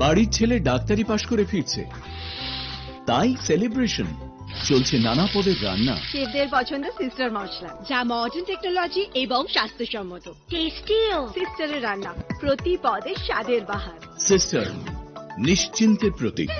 বাড়ির ছেলে ডাক্তারি পাশ করে ফিরছে, তাই সেলিব্রেশন। চলছে নানা পদের রান্না। শেফদের পছন্দ সিস্টার মশলা, যা মডার্ন টেকনোলজি এবং স্বাস্থ্যসম্মত। টেস্টিও সিস্টারের রান্না, প্রতি পদে স্বাদের বাহার। Sister, নিশ্চিন্তের Pratik.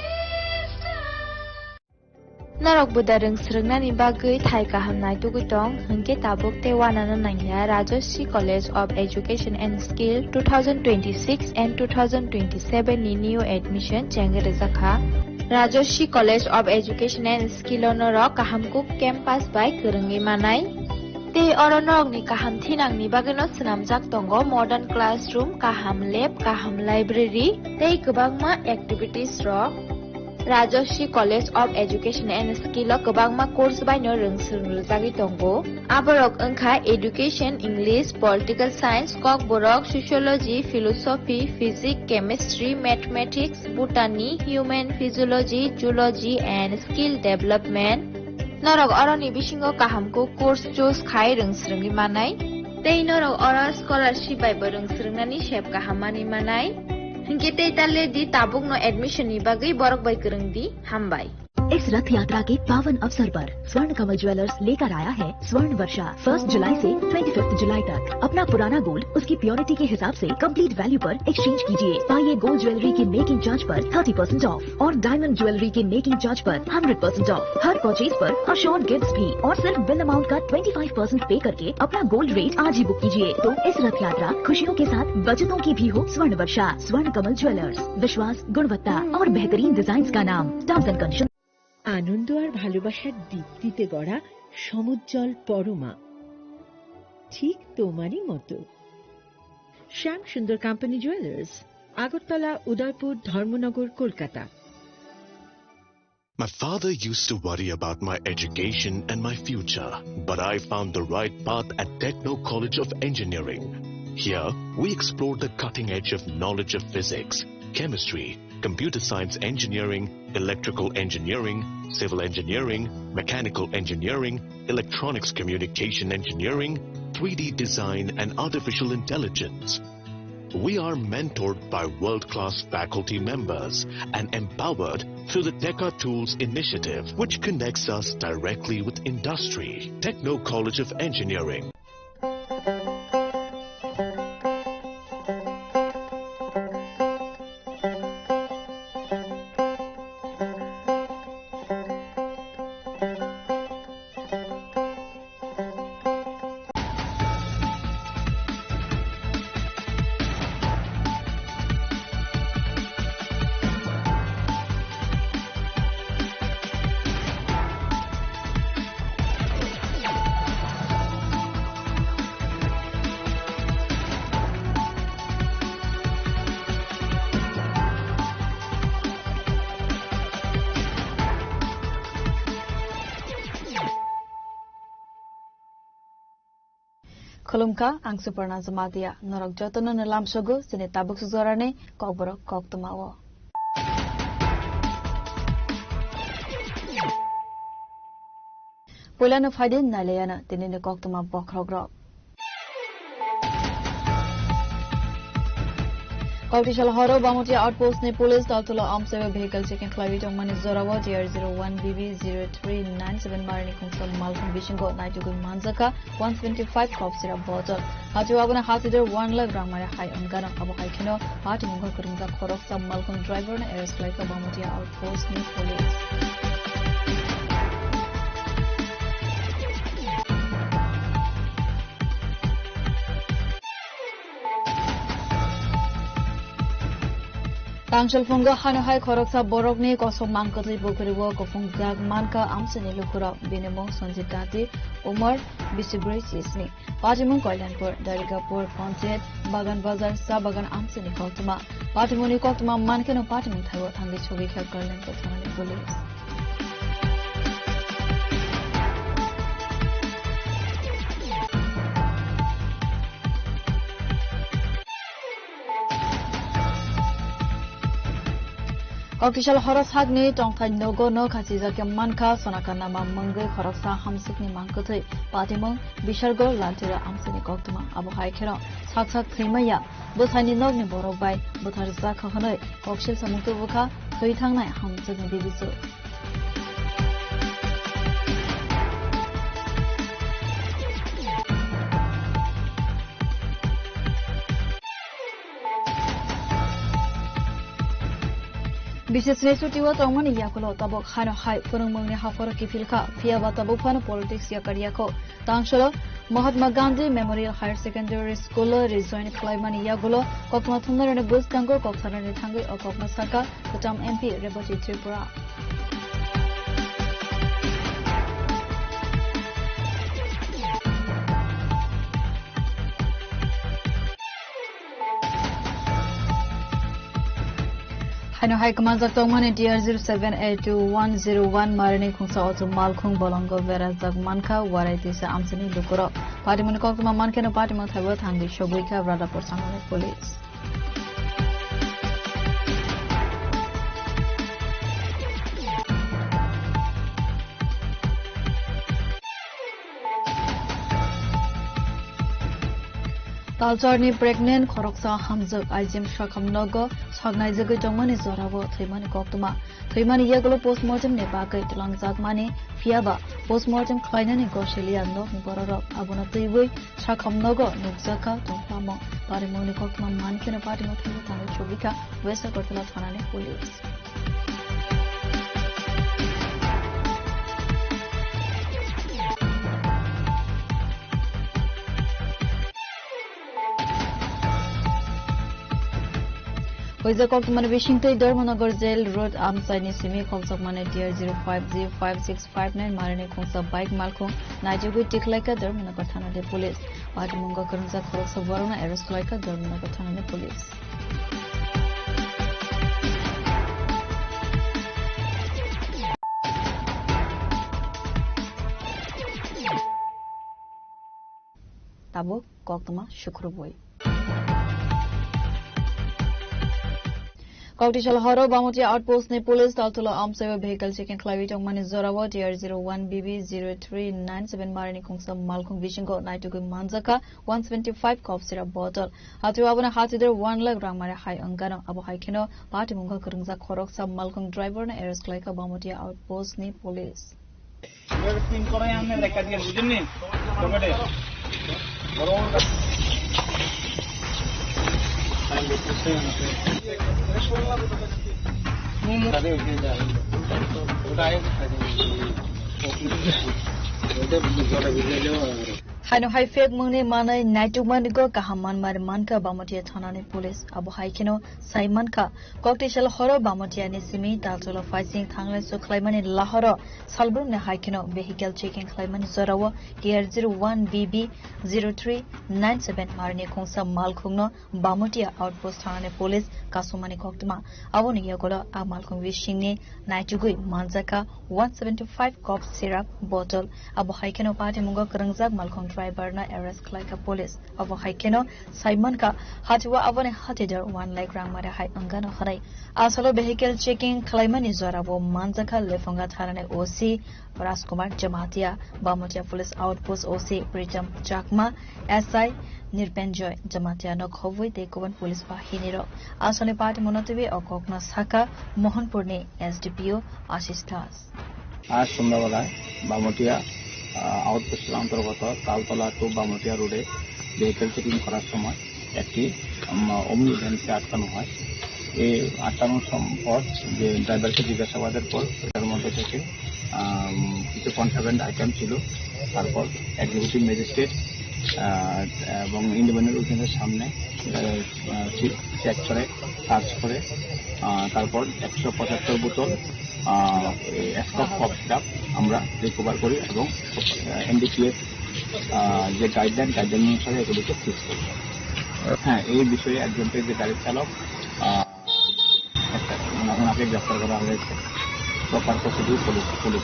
Narok budareng srengna bagui thai kahamnai tugutong hingke tabuk te wanana nangya Rajashri College of Education and Skill 2026 and 2027 ni new admission chengre zakha Rajashri College of Education and Skill onorok kahamkuk campus by kerengi manai te oronorok ni kaham thinang ni bageno snamjak tongo modern classroom, kaham lab, kaham library tei kwbangma activities rok Rajashri College of Education and Skill kwbangma course baino rungsrungjagi tongo aborok wngkha education, English, political science, kok borok sociology, philosophy, physics, chemistry, mathematics, botany, human physiology, zoology and skill development norok oroni bisingo kahamko course choose khai rungsrungi manai tei norok oro scholarship bai rungsrungnani sep kahamani manai Hingke tale di tabuk no admission ni bagai borok bai kereng di hambai. इस रथ यात्रा के पावन अवसर पर स्वर्ण कमल jewellers लेकर आया है स्वर्ण वर्षा 1 जुलाई से 25 जुलाई तक। अपना पुराना गोल्ड उसकी प्योरिटी के हिसाब से कंप्लीट वैल्यू पर एक्सचेंज कीजिए। पाइए गोल्ड ज्वेलरी के मेकिंग चार्ज पर 30% ऑफ और डायमंड ज्वेलरी के मेकिंग चार्ज पर 100% ऑफ। हर परचेज पर अश्योर्ड गिफ्ट्स भी और सिर्फ बिल अमाउंट का 25% पे करके अपना गोल्ड रेट आज ही बुक कीजिए। तो इस रथ यात्रा खुशियों के साथ बचतों की भी हो। स्वर्ण वर्षा, स्वर्ण कमल ज्वेलर्स, विश्वास, गुणवत्ता और बेहतरीन डिजाइन का नाम। Terms and condition. আনন্দ আর ভালোবাসার দীপ্তিতে গড়া সমুজ্জ্বল পরমা, ঠিক তোমারই মতো। শ্যাম সুন্দর company jewellers, Agartala, Udaipur, Dharmanagar, Kolkata. My father used to worry about my education and my future, but I found the right path at Techno College of Engineering. Here, we explored the cutting edge of knowledge of physics, chemistry, computer science engineering, electrical engineering, civil engineering, mechanical engineering, electronics communication engineering, 3D design and artificial intelligence. We are mentored by world-class faculty members and empowered through the Deca Tools initiative, which connects us directly with industry. Techno College of Engineering. Khulumka ang Suparna Zamadia norok jotono nalam sogo sine tabuk suzorane kokborok koktumawo. Pulana faidin nalayana tinine koktuma bokrogrok. Kaukishal Horo Bamutia Outpost ne Police Daltula Arms Vehicle Checking Flight on Mani Zorawa DR01 BB0397 Marni Kunsal Malcolm Bishingo Naitugun Manzaka 125 Crop Syrup Bottle. Hatiwaguna Hasider 1 lakh Ramara High on Gana Abu Haikino Hati Munga Kurunga Korok Sam Malcolm Driver and Airstrike Bamutia Outpost ne Police. Tangshal Funga Hanahai Koroksa Borogni Koso Mankatli Bukariwa Kofunga Manka Amsani Lukura Binemo Sanjitati Umar Bisibri Sisni Patimun Koilanpur Darigapur Ponset Bagan Bazar Sabagan Amsani Kotuma Patimuni Kotuma Mankano Patimun Thawa Tangi Chubika Koilan Patani Police. Kokishal horos hagni tongthai nogo no khachijake manka sonakana ma mangai khoroksa hamsikni mankuthai patimong bishargo lantira amsini koktuma abo haikhero saksak thimaya bosani nogni borokbai botharza khakhanai kokshil samuktu bukha thoi thangnai hamsikni bibisu বিশেষ রেসুটিও তমনি ইয়াকলো তাবক হানো হাই ফরংমংনি হাফর কিফিলখা ফিয়াবা তাবক ফানো পলিটিক্স ইয়াকারিয়াখো তাংশলো Mahatma Gandhi memorial higher secondary school রিজয়েন ক্লাইমানি ইয়াগুলো ককমা থুনারনে বুজতাঙ্গো ককসারনে থাঙ্গি ও ককমা সাকা কটাম MP Rebati Tripura Hano hai kamanjak tongmani DR07821001 marine khungsa otu malkhung bolongo vera jagmanka waraiti sa amsini lukuro patimoni koktuma mankeno patimon thaibo thangi shobuika radapur sangane police Talcharni pregnant khoroksa hamjak aijim shakhamnogo sagnai jagai jongmani zorabo thaimani koktuma thaimani yaglo postmortem ne bagai tlangjak mani fiaba postmortem khlainani goshelia no bororok abuna tuibui shakhamnogo nukjaka tongpamo parimoni koktuma mankena patimo thaibo thangi chobika wesa kortala thanani police Hoizakok mane Washington Dharmanagar Jail Road Amsaini Simi Khomsak mane DR05Z5659 marine khongsa bike malkhong Naijugui Tiklaika Dharmanagar Thana de police Patimunga Karunza Khoroksa Warana arrest laika Dharmanagar Thana de police Tabo koktuma shukruboi Koktisal Horo Bamotia Outpost ne police Taltula Arms vehicle checking Clavitong Mani Zorawa DR01BB0397 Marini Kungsa Malkung Vishingo Naitugu Manzaka 175 cough syrup bottle. Hatuavana Hatider 1 lakh Ramara High Angano Abu Haikino Patimunga Kurungza Koroksa Malkung driver na Eres Klaika Bamotia Outpost ne police. Hano hai fake mungni manai naituk manigo kahaman manka bamotia thanani police abu haikino saiman ka Koktisal horo bamotia ni simi taltolo fighting thangle so klaimani lahoro salbrum ne haikino vehicle checking klaimani zorawo DR01BB0397 marine khongsa malkhungno bamotia outpost thanani police kasumani koktuma aboni yagola a malkhung wishing naitugui manjaka 175 cough syrup bottle abu haikino party mungo karangzak malkhung driver na arrest like a police abo haikeno Simon ka hatwa avone hatider 1 lakh rang mare hai angano kharai asalo vehicle checking klaimani zorabo manjaka lefonga tharane OC Rajkumar Jamatia Bamotia police outpost OC Pritam Chakma SI Nirpenjoy Jamatia no khowoi te koban police bahiniro asone party monotibe okokna saka Mohanpurni SDPO Ashish Das आज সন্ধ্যাবেলায় বামটিয়া আউটপোস্টের অন্তর্গত Taltala two বামটিয়া রোডে vehicle checking করার সময় একটি অমনি ভ্যানকে আটকানো হয় এই আটকানোর পর যে ড্রাইভারকে জিজ্ঞাসাবাদের পর এটার মধ্যে থেকে কিছু কন্ট্রাব্যান্ড আইটেম ছিল তারপর এক্সিকিউটিভ ম্যাজিস্ট্রেট এবং ইন্ডিপেন্ডেন্ট উকিলের সামনে চেক করে সার্চ করে তারপর 175 বোতল কফ সিরাপ আমরা রিকভার করি এবং এনডিপিএস যে গাইডলাইন অনুসারে এগুলিকে ফিক্স করি হ্যাঁ এই বিষয়ে একজনকে যে গাড়ির চালক ওনাকে গ্রেফতার করা হয়েছে proper procedure police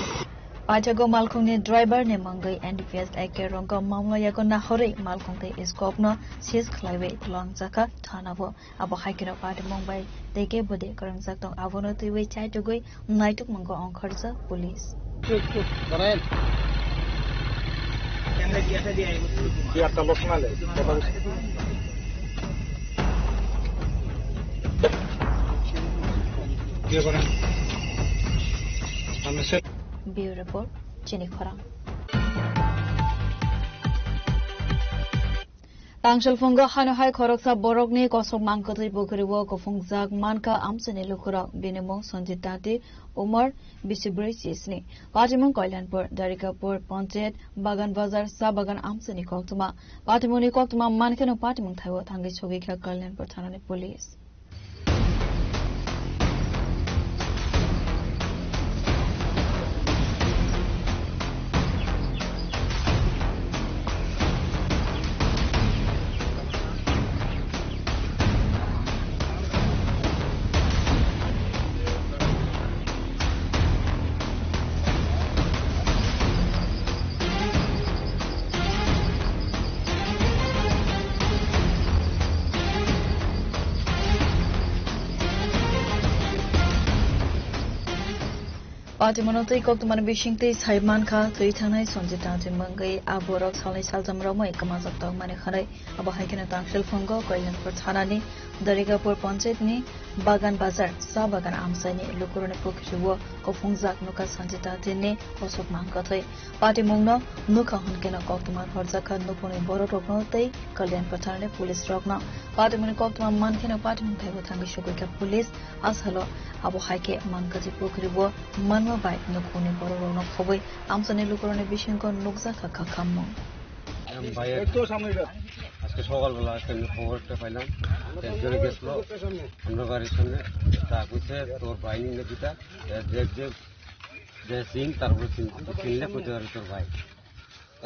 Pajago Malkongni driver ne mangai NDPS Ake Rongo Mamla Yagona Hore Malkongte is governor Sis Clive Longjaka Tanavo Abo Haikino Party Mumbai Deke Bode Karamzakton Avonoti we Chaitogui Naituk Mongo on Kurza Police. Bureau Report, Jenny Khorang. Tangshal Funga Hanahai Koroksa Borogni Kosok Mankati Bukariwo Kofungzak Manka Amsani Lukura Binimo Sanjitati Umar Bisibracisni Patimon Koilanpur Darikapur Pontet Bagan Bazar Sabagan Amsani Koktuma Patimoni Koktuma Mankano Patimon Taiwo Tangi Chogika Koilanpur Tanani Police. Patimanotai Koktuman Bishingte Saiman Ka, Tuitanai Sonjita Mangai, Aborok Sali Salzam Roma, Kamazak Manihare, Abahakan Tangshel Fungo, Koilan for Tanani, Darigapur Ponchetni, Bagan Bazar, Sabagan Amsani, Lukurane Pukishiwo, Kofungzak Nuka Sanjita Tini, Kosok Mankotai, Patimuno, Nuka Hunkena Koktuman Horzaka, Nupuni Boroknote, Kalian Patane, Police Rogna, Patimuni Koktuman Mankina Patimun Tangishuka Police, Ashalo, Abuhake, Mankati Pukriwo, Manwa by Nukuni Borono Kobe, Amsani Lukurane Bishinko Nukzaka Kakamo. আজকে সকালবেলা একটা খবরটা পাইলাম একজনে গেছিল আমরা বাড়ির সামনে তা কইছে তোর ভাই নিলে দুটা যে সিং তারপর চিনলে কইতে পারে তোর ভাই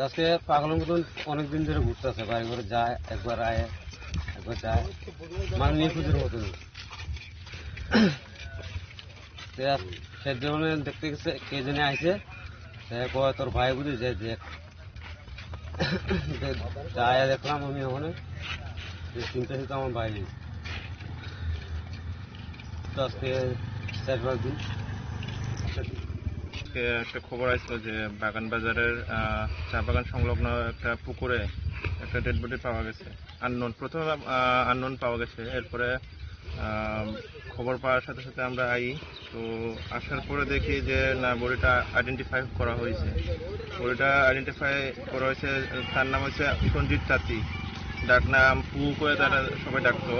আজকে পাগলের মতন অনেকদিন ধরে ঘুরতেছে বাড়ি ঘরে যায় একবার আয় একবার যায় মানে নিখুঁজের মতন সে জন্য দেখতে গেছে কে জেনে আইছে সে কয় তোর ভাই বুঝি যে যায় দেখলাম আমি ওখানে চিন্তা ছিল আমার বাইরে আজকে 4-5 দিন একটা খবর আসলো যে বাগান বাজারের চা বাগান সংলগ্ন একটা পুকুরে একটা ডেড বডি পাওয়া গেছে আননোন প্রথমে আননোন পাওয়া গেছে এরপরে খবর পাওয়ার সাথে সাথে আমরা তো আসার পরে দেখি যে না বডিটা আইডেন্টিফাই করা হয়েছে তার নাম হচ্ছে সঞ্জিত তাঁতি ডাক নাম পু করে তারা সবাই ডাকতো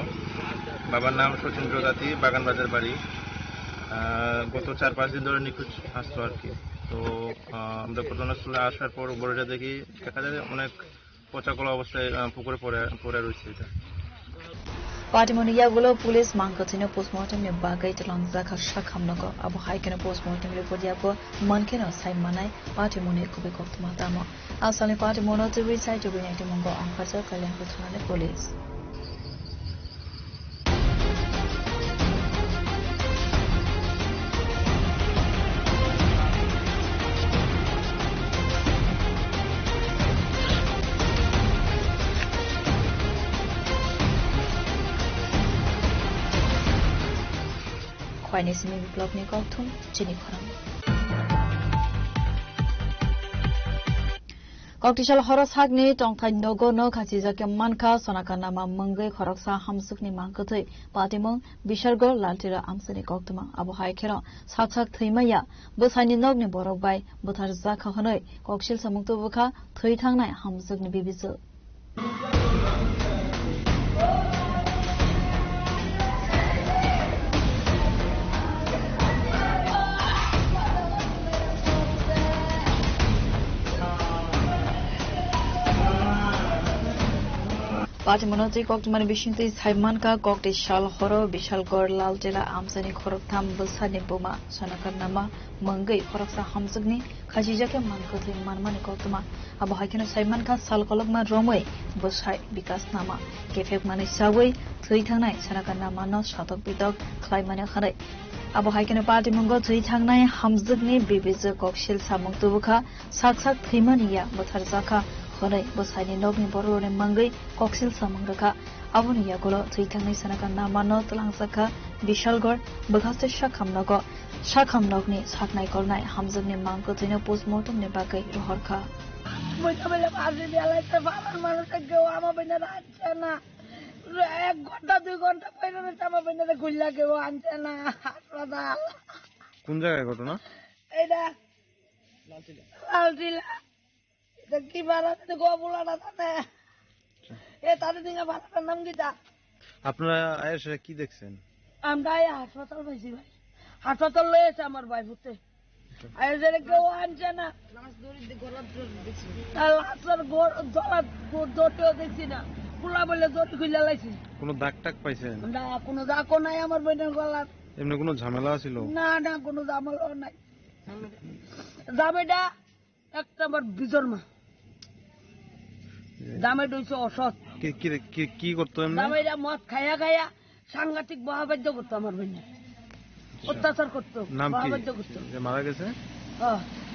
বাবার নাম সচিন্দ্র তাঁতি বাগান বাজার বাড়ি গত 4-5 দিন ধরে নিখোঁজ আসতো আর কি তো আমরা ঘটনাস্থলে আসার পর বডিটা দেখি দেখা যায় অনেক পচাকলা অবস্থায় পুকুরে পড়ে রয়েছে এটা Patimoniyagulo police Mankotino postmortem ne bagai Talangzaka Shakamnoko, Abu Haikana postmortem report yako, Mankino Saimanai, Patimoni Kubikotmatamo. Asali Patimono to recite to bring Mongo on Kasa Kalan Patana police. Kwani simi blog ni Koktum, Jenny Khorang. Koktishal Horos Hagni, Tongtai Nogo no Kasizaka Manka, Sonakanama Mungai, Horoksa, Hamsukni Mankotui, Patimon, Bishargo, Laltira, Amsani Koktuma, Abu Haikera, Saksak Trimaya, Busani Nogni Borobai, Butar Zaka Honoi, Kokshil Samuktubuka, Tuitanga, Hamsukni Bibizu. Patimanotai Koktumani Bishinte Saiman Ka Koktishal Horo Bishalgor Laltila Amsani Khoroktam Busani Buma Sanakanama Mangai Khoroksa Hamsugni Khajijake Mankothi Manmani Koktuma Abu Haikino Saiman Ka Salkologma Romwe Bushai Bikas Nama Kefek Mani Sawai Tuitanai Sanakanama No Shatok Bidok Klaimani Khare abo haikeno party mungo thui thangnai hamjukni bibije koksil samung tubukha sak thimaniya bothar jaka khonai bosaini nogni borone mangai koksil samung rakha aboni yagulo thui thangnai sanaka namano tlangsaka bishalgor bagaste shakhamnogni saknai kornai hamjukni mangko thina postmortem ne bagai rohorkha বইটা পাশে বেলাইতে পারার মানুষের কেউ আমার বেনারে আনছে না 1 ঘন্টা 2 ঘন্টা পরে আমার বেনারে খুললা কেউ আনছে না হাসপাতাল কোন জায়গায় ঘটনা এটা লালটিলা এটা কি বাড়াতে গোবুলাটা জানে এ তাদের দিকে বাড়াটার নাম কিটা আপনারা এসে কি দেখছেন আমরা হাসপাতাল পাইছি ভাই হাসপাতাল লয়েছে আমার ভাই ভূতে আয়োজনে কেউ আনছে না দেখছি না পুলা বলে দড়ি খুলে লাইছি কোনো দাগ টাক পাইছেন না কোনো দাগও নাই আমার বোনের গলার এমনি কোনো ঝামেলা ছিল না কোনো ঝামেলা নাই জামেটা একটা আমার বিজর্মা জামেটা হচ্ছে অসৎ কি করতো এমনি জামেটা মদ খাইয়া সাংঘাতিক বহাবাদ্য করতো আমার বোনের অত্যাচার করতো বহাবাদ্য করতো মারা গেছে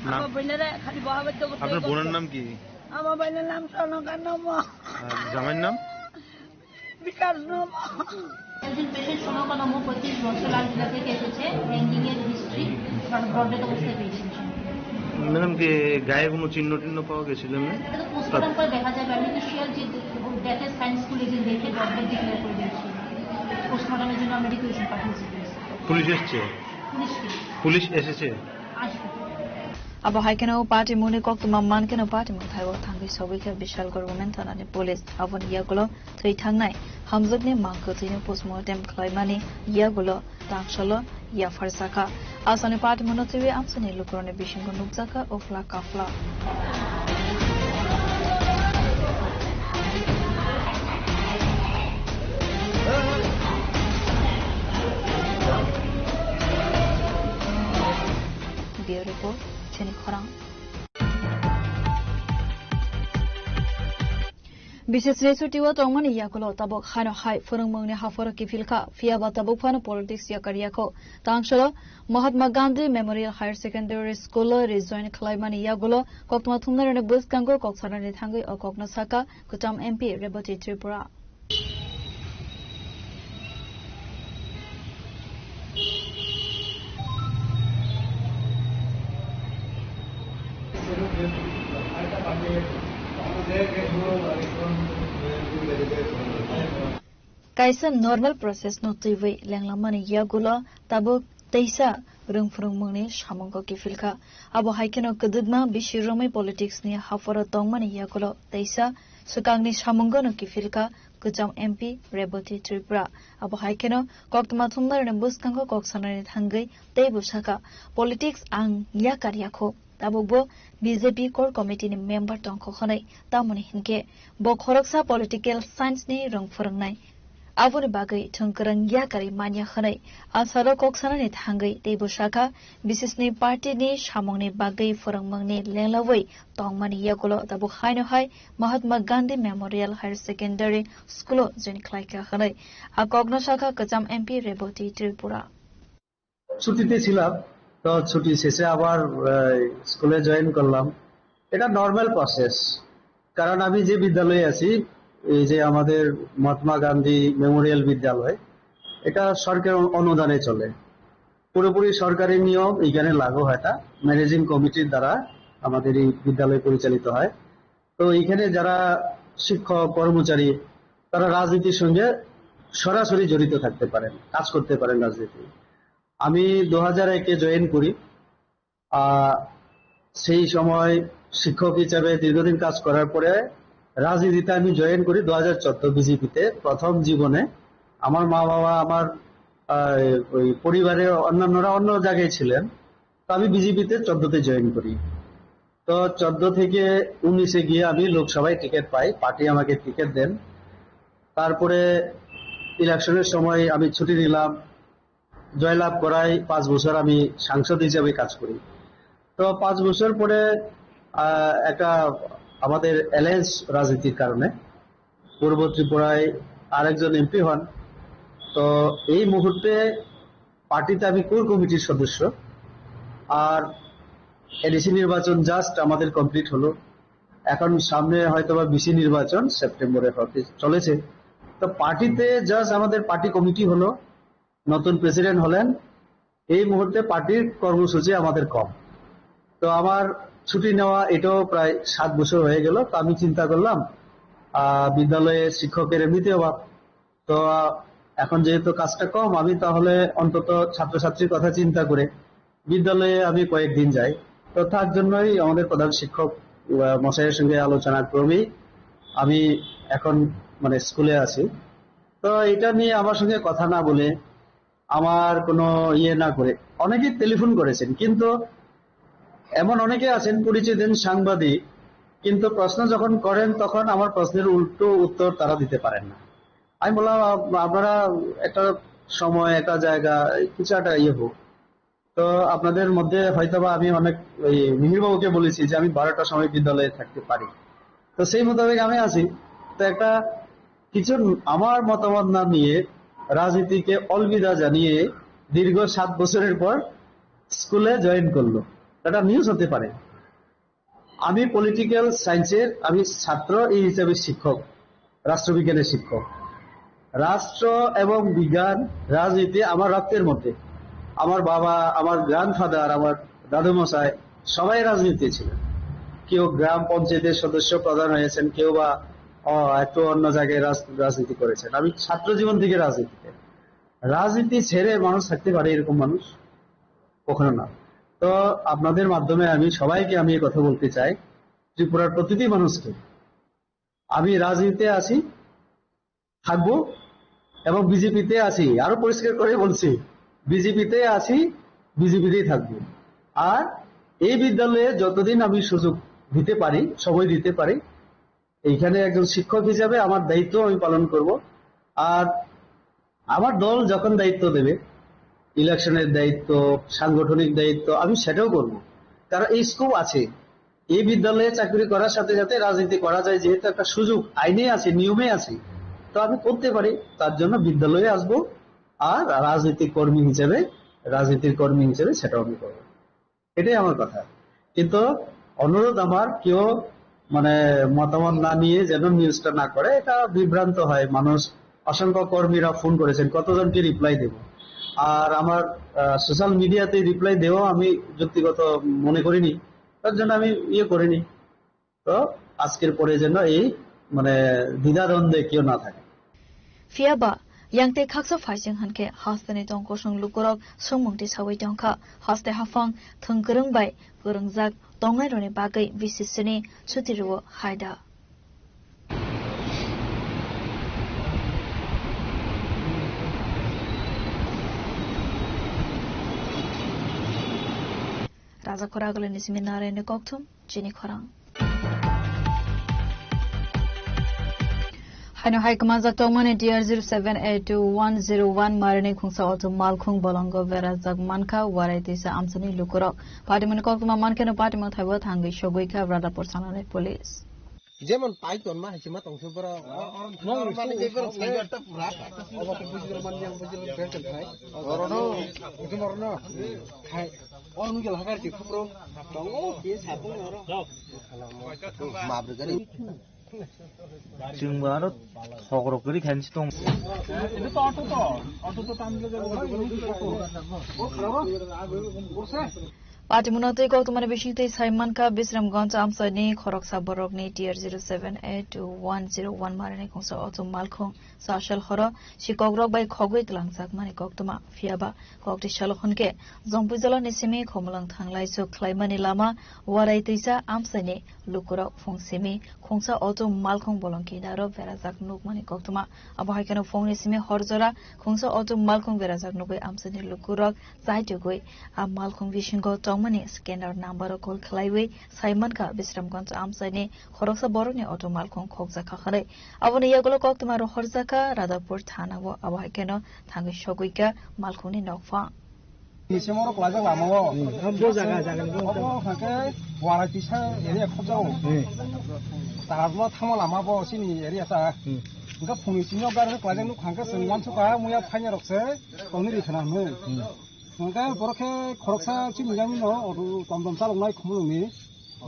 আমার বোনেরা খালি বহাবাদ্য করতো আপনার বোনের নাম কি আমার বোনের নাম সনকা নম জামাইয়ের নাম বিকাশ নম একজন পেশেন্ট সনকা নম 25 বছর লালজিলা থেকে এসেছে ব্রেন্ডিং এর হিস্ট্রি কারণ ব্রডেড অবস্থায় পেয়েছেন ম্যাডাম কি গায়ে কোনো চিহ্ন পাওয়া গেছিল না এটা পোস্টমর্টম করে দেখা যায় বেনিফিশিয়াল যে ডেথের সাইন্স স্কুলে যে দেখে ব্রডেড ডিক্লেয়ার করে দিয়েছিল পোস্টমর্টমের জন্য মেডিকেশন পাঠিয়েছি পুলিশ এসেছে পুলিশ এসেছে abo haikeno party muni koktuma mankeno party mun thaiwo thangi sobike bishal government thanani police abon yagulo thui thangnai hamjukni mangko thine postmortem khlaimani yagulo tangshalo ya farsaka asani party mun thiwe amsani lukrone bishingo nukjaka ofla kafla Beautiful. বিশেষ রেসুটিও তংমানি ইয়াকুলো তাবক হানো হাই ফরংমংনি হাফর কিফিলখা ফিয়াবা তাবক ফানো পলিটিক্স ইয়াকারিয়াখো তাংশলো Mahatma Gandhi memorial higher secondary school রিজয়েন খলাইমানি ইয়াগুলো কক্তমা থুমনারনে বুসকাঙ্গো কক্সারানি থাঙ্গই ও ককনা সাকা কুটাম MP Rebati Tripura kaisa normal process no tiwi lenglamani yagulo tabuk teisa rungfrung mungni samangko kifilka abo haikeno kedugma bishiromai politics ni hafara tongmani yagulo teisa sukangni samango no kifilka kujam mp reboti tripura abo haikeno koktma thumnar ne buskangko koksanani thangai tei busaka politics ang yakariakho tabukbo BJP core committee ni member tongkho khonai tamoni hinke bo khoroksa political science ni rongforangnai aboni bagai thongkrang yakari manya khonai asaro koksanani thangai tei busaka bisesni party ni samongni bagai forangmangni lenglawai tongmani yagulo tabu haino hai Mahatma Gandhi Memorial Higher Secondary School join khlaika khonai akogno shaka kacham MP reboti tripura ছুটিতে ছিলাম তো ছুটি শেষে আবার স্কুলে join করলাম এটা normal process কারণ আমি যে বিদ্যালয়ে আছি এই যে আমাদের মহাত্মা গান্ধী মেমোরিয়াল বিদ্যালয় এটা সরকার অনুদানে চলে পুরোপুরি সরকারি নিয়ম এখানে লাগু হয় এটা ম্যানেজিং কমিটির দ্বারা আমাদের এই বিদ্যালয় পরিচালিত হয় তো এখানে যারা শিক্ষক কর্মচারী তারা রাজনীতির সঙ্গে সরাসরি জড়িত থাকতে পারেন কাজ করতে পারেন রাজনীতি আমি 2001 জয়েন করি সেই সময় শিক্ষক হিসেবে দীর্ঘদিন কাজ করার পরে রাজনীতিতে আমি জয়েন করি 2014 বিজেপিতে প্রথম জীবনে আমার মা বাবা আমার ওই পরিবারের অন্যান্যরা অন্য জায়গায় ছিলেন তো আমি বিজেপিতে 14তে জয়েন করি তো 14 থেকে 19-এ গিয়ে আমি লোকসভায় টিকিট পাই পার্টি আমাকে টিকিট দেন তারপরে ইলেকশনের সময় আমি ছুটি নিলাম জয়লাভ করাই 5 বছর আমি সাংসদ হিসেবে কাজ করি তো 5 বছর পরে একটা আমাদের অ্যালায়েন্স রাজনীতির কারণে পূর্ব ত্রিপুরায় আরেকজন এমপি হন তো এই মুহূর্তে পার্টিতে আমি কোর কমিটির সদস্য। আর এডিসি নির্বাচন জাস্ট আমাদের কমপ্লিট হলো, এখন সামনে হয়তোবা বিসি নির্বাচন সেপ্টেম্বরে হতে চলেছে। তো পার্টিতে জাস্ট আমাদের পার্টি কমিটি হলো, নতুন প্রেসিডেন্ট হলেন, এই মুহূর্তে পার্টির কর্মসূচি আমাদের কম। তো আমার ছুটি নেওয়া এটাও প্রায় 7 বছর হয়ে গেল। তো আমি চিন্তা করলাম বিদ্যালয়ে শিক্ষকের এমনিতে অভাব, তো এখন যেহেতু কাজটা কম, আমি তাহলে অন্তত ছাত্রছাত্রীর কথা চিন্তা করে বিদ্যালয়ে আমি কয়েকদিন যাই। তো তার জন্যই আমাদের প্রধান শিক্ষক মশাইয়ের সঙ্গে আলোচনা ক্রমেই আমি এখন মানে স্কুলে আছি। তো এটা নিয়ে আমার সঙ্গে কথা না বলে, আমার কোনো না করে অনেকেই টেলিফোন করেছেন, কিন্তু এমন অনেকে আছেন পরিচয় দেন সাংবাদিক, কিন্তু প্রশ্ন যখন করেন তখন আমার প্রশ্নের উল্টো উত্তর তারা দিতে পারেন না। আমি বললাম আপনারা একটা সময় একটা জায়গা কিছু একটা হোক। তো আপনাদের মধ্যে হয়তোবা আমি অনেক ওই মিহিরবাবুকে বলেছি যে আমি 12টার সময় বিদ্যালয়ে থাকতে পারি, তো সেই মোতাবেক আমি আছি। তো একটা কিছু আমার মতামত না নিয়ে রাজনীতিকে অলবিদা জানিয়ে দীর্ঘ 7 বছরের পর স্কুলে জয়েন করলো, এটা নিউজ হতে পারে। আমি পলিটিক্যাল সায়েন্সের আমি ছাত্র, এই হিসাবে শিক্ষক, রাষ্ট্রবিজ্ঞানের শিক্ষক। রাষ্ট্র এবং বিজ্ঞান রাজনীতি আমার রক্তের মধ্যে। আমার বাবা, আমার গ্র্যান্ডফাদার, আমার দাদু মশাই সবাই রাজনীতি ছিলেন। কেউ গ্রাম পঞ্চায়েতের সদস্য প্রধান হয়েছেন, কেউ বা একটু অন্য জায়গায় রাজনীতি করেছেন। আমি ছাত্র জীবন থেকে রাজনীতিতে। রাজনীতি ছেড়ে মানুষ থাকতে পারে এরকম মানুষ কখনো না। তো আপনাদের মাধ্যমে আমি সবাইকে আমি কথা বলতে চাই, ত্রিপুরার প্রতিটি মানুষকে, আমি রাজনীতিতে আছি, থাকবো, এবং বিজেপিতে আছি। আরো পরিষ্কার করে বলছি, বিজেপিতে আছি, বিজেপিতেই থাকবো। আর এই বিদ্যালয়ে যতদিন আমি সুযোগ দিতে পারি, সময় দিতে পারি, এইখানে একজন শিক্ষক হিসাবে আমার দায়িত্ব আমি পালন করব। আর আমার দল যখন দায়িত্ব দেবে, ইলেকশনের দায়িত্ব, সাংগঠনিক দায়িত্ব, আমি সেটাও করব। কারণ এই স্কোপ আছে, এই বিদ্যালয়ে চাকরি করার সাথে সাথে রাজনীতি করা যায়, যেহেতু একটা সুযোগ আইনে আছে, নিয়মে আছে, তো আমি করতে পারি। তার জন্য বিদ্যালয়ে আসব, আর রাজনীতির কর্মী হিসেবে সেটাও আমি করবো। এটাই আমার কথা। কিন্তু অনুরোধ আমার, কেউ মানে মতামত না নিয়ে যেন নিউজটা না করে, এটা বিভ্রান্ত হয় মানুষ। অসংখ্য কর্মীরা ফোন করেছেন, কতজনকে রিপ্লাই দেব। আর আমার সোশ্যাল মিডিয়াতে রিপ্লাই দেওয়া আমি যুক্তিগত মনে করিনি, তার জন্য আমি করিনি। তো আজকের পরে যেন এই মানে দ্বিধাদ্বন্দ্বে কেউ না থাকে। ফিয়াবা yang te khaksa faising hanke hastani tong kosong lukorok songmungti sawai tongkha haste hafang thungkrung bai purungjak tongnai rone bagai bisisini chutiruo haida raja khoragole nisimi narayane kokthum chini khorang Hano hai kamaza tongmane DR07820101 marane khungsa auto malkhung bolongo vera jagmanka waraitisa amsani lukorok partimone koktuma mankeno partimon thaibo thangi shogoika brada porsanane police যেমন পাইতন মা হিসেমা তংসবরা normally যেগুলো সাইডটা পুরা অবতে বুঝির মান যেমন বুঝির ফেলতে খায় অরনো একে মরনো খায় অনুগেল হাগার কি খুবরো দঙ্গো কে সাবু নর মাবরগারি जोंबो आरो हगरकरि खानसि दं Patimunatoi koktumane bishingtei Saimanka Bisramganj Amsani Khoroksa Borokni DR07820101 marane khongsa auto malkhong sashal khoro shikogrok bai khogoi tlangsak mane koktuma fiaba kokti shalokhonke jongpujala nisimi khomlang thanglai so khlaimani lama warai teisa amsani lukura fongsimi khongsa auto malkhong bolongki daro verazak nuk mane koktuma abahaikano phone nisimi horjora khongsa auto malkhong verazak nugoi amsani lukurok zaitugoi am malkhong bishingo tongmani scanner number call khlaiwe Saimanka Bisramganj amsani khoroksa borokni auto malkhong khokja khakhare aboni yagolo koktuma ro horjaka Radapur Thanago Abahakeno Tangi Shoguika Malkuni Nokfa. নিসেমর ক্লাজা লামাও সব জায়গা জায়গা ও ফাকে ওয়ারাতিসা area খজাও তারগুলো থামা লামাবো সিনি area তা Nga phuni sinyo gar kwa jang nu khangka sing wan chuka muya phanya rokse tongni rikhana mu. Nga borokhe khoroksa chimjami no oru tomdom chalongnai khumulungni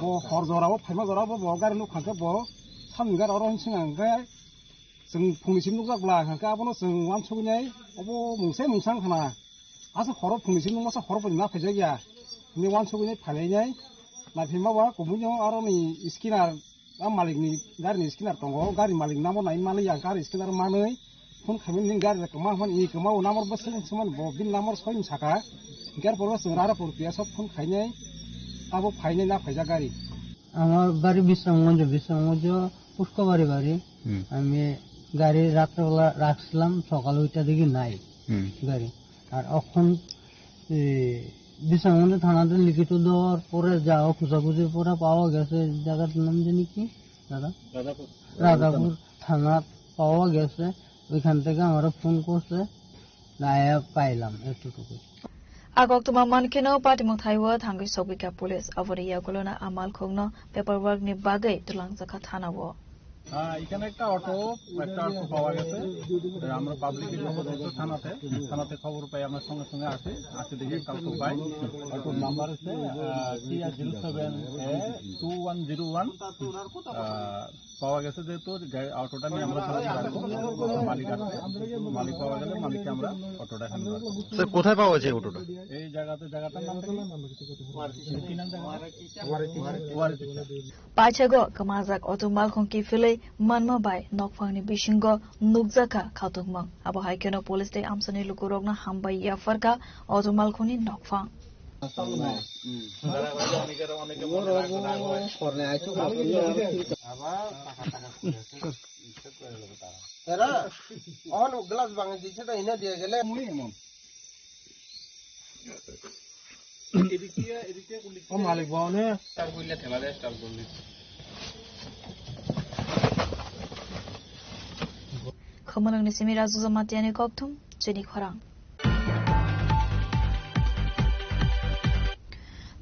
bo hor jorabo phaima jorabo bo gar nu khangka bo samgar oro hinsinga जों फुंनिसिम नुजाब्ला हांका आबनो जों वान सगनाय अबो मुंसे मुंसां खाना आसा खर फुंनिसिम नुमासा खर बनि ना फैजाया नि वान सगनाय फालायनाय नाफिमावा गुबुनजों आरो नि स्किनार आ मालिकनि गारिनि स्किनार दङ गारि मालिक नाम नाय मालिया गारि स्किनार मानै फन खामिन नि गारि कमा हन इ कमा नामर बस समान ब बिन नामर सय साका गार परवा जों रारा परतिया सब फन खायनाय आबो फायनाय ना फैजा गारि আমার বাড়ি বিশ্রামগঞ্জ পুষ্কবাড়ি বাড়ি আমি গাড়ি রাত্রেবেলা রাখছিলাম সকাল 8টার দিকে নাই গাড়ি আর এখন বিশ্রামগঞ্জ থানাতে লিখিত দেওয়ার পরে যাওয়া খোঁজাখুঁজির পরে পাওয়া গেছে জায়গাটার নাম জানি কি দাদা রাজাপুর থানা পাওয়া গেছে ওইখান থেকে আমরা ফোন করছে নায়া পাইলাম এতটুকু Agok tuma man keno patimong thaiwa thangi sobika police avariya golona amal khogno paperwork ni bagai tulang zakha thana wo এখানে একটা অটো পাওয়া গেছে আমরা পাবলিক থানাতে খবর পাই আমরা সঙ্গে সঙ্গে আসে দেখে কাউকে পাই অটোর নাম্বার হচ্ছে CR07A2101 পাওয়া গেছে যেহেতু অটোটা নিয়ে আমরা মালিক পাওয়া গেলে মালিককে আমরা অটোটা হ্যান্ড করব। কোথায় পাওয়া যায় অটোটা? এই জায়গাটার নাম কি নাম Pachago kamazak otumal khongki filei manma bai nokphangni bisingo nukjaka khatukmang abo haikeno police dei amsani lukurogna hambai ya farka otumal khoni nokphang Era on glass bangi diche ta ina dia gele O Malik বাউনে star কইলে ঠেলালে star করলি খমনংনি সিমিরা জুজমাতিয়ানি kokthum cheni khorang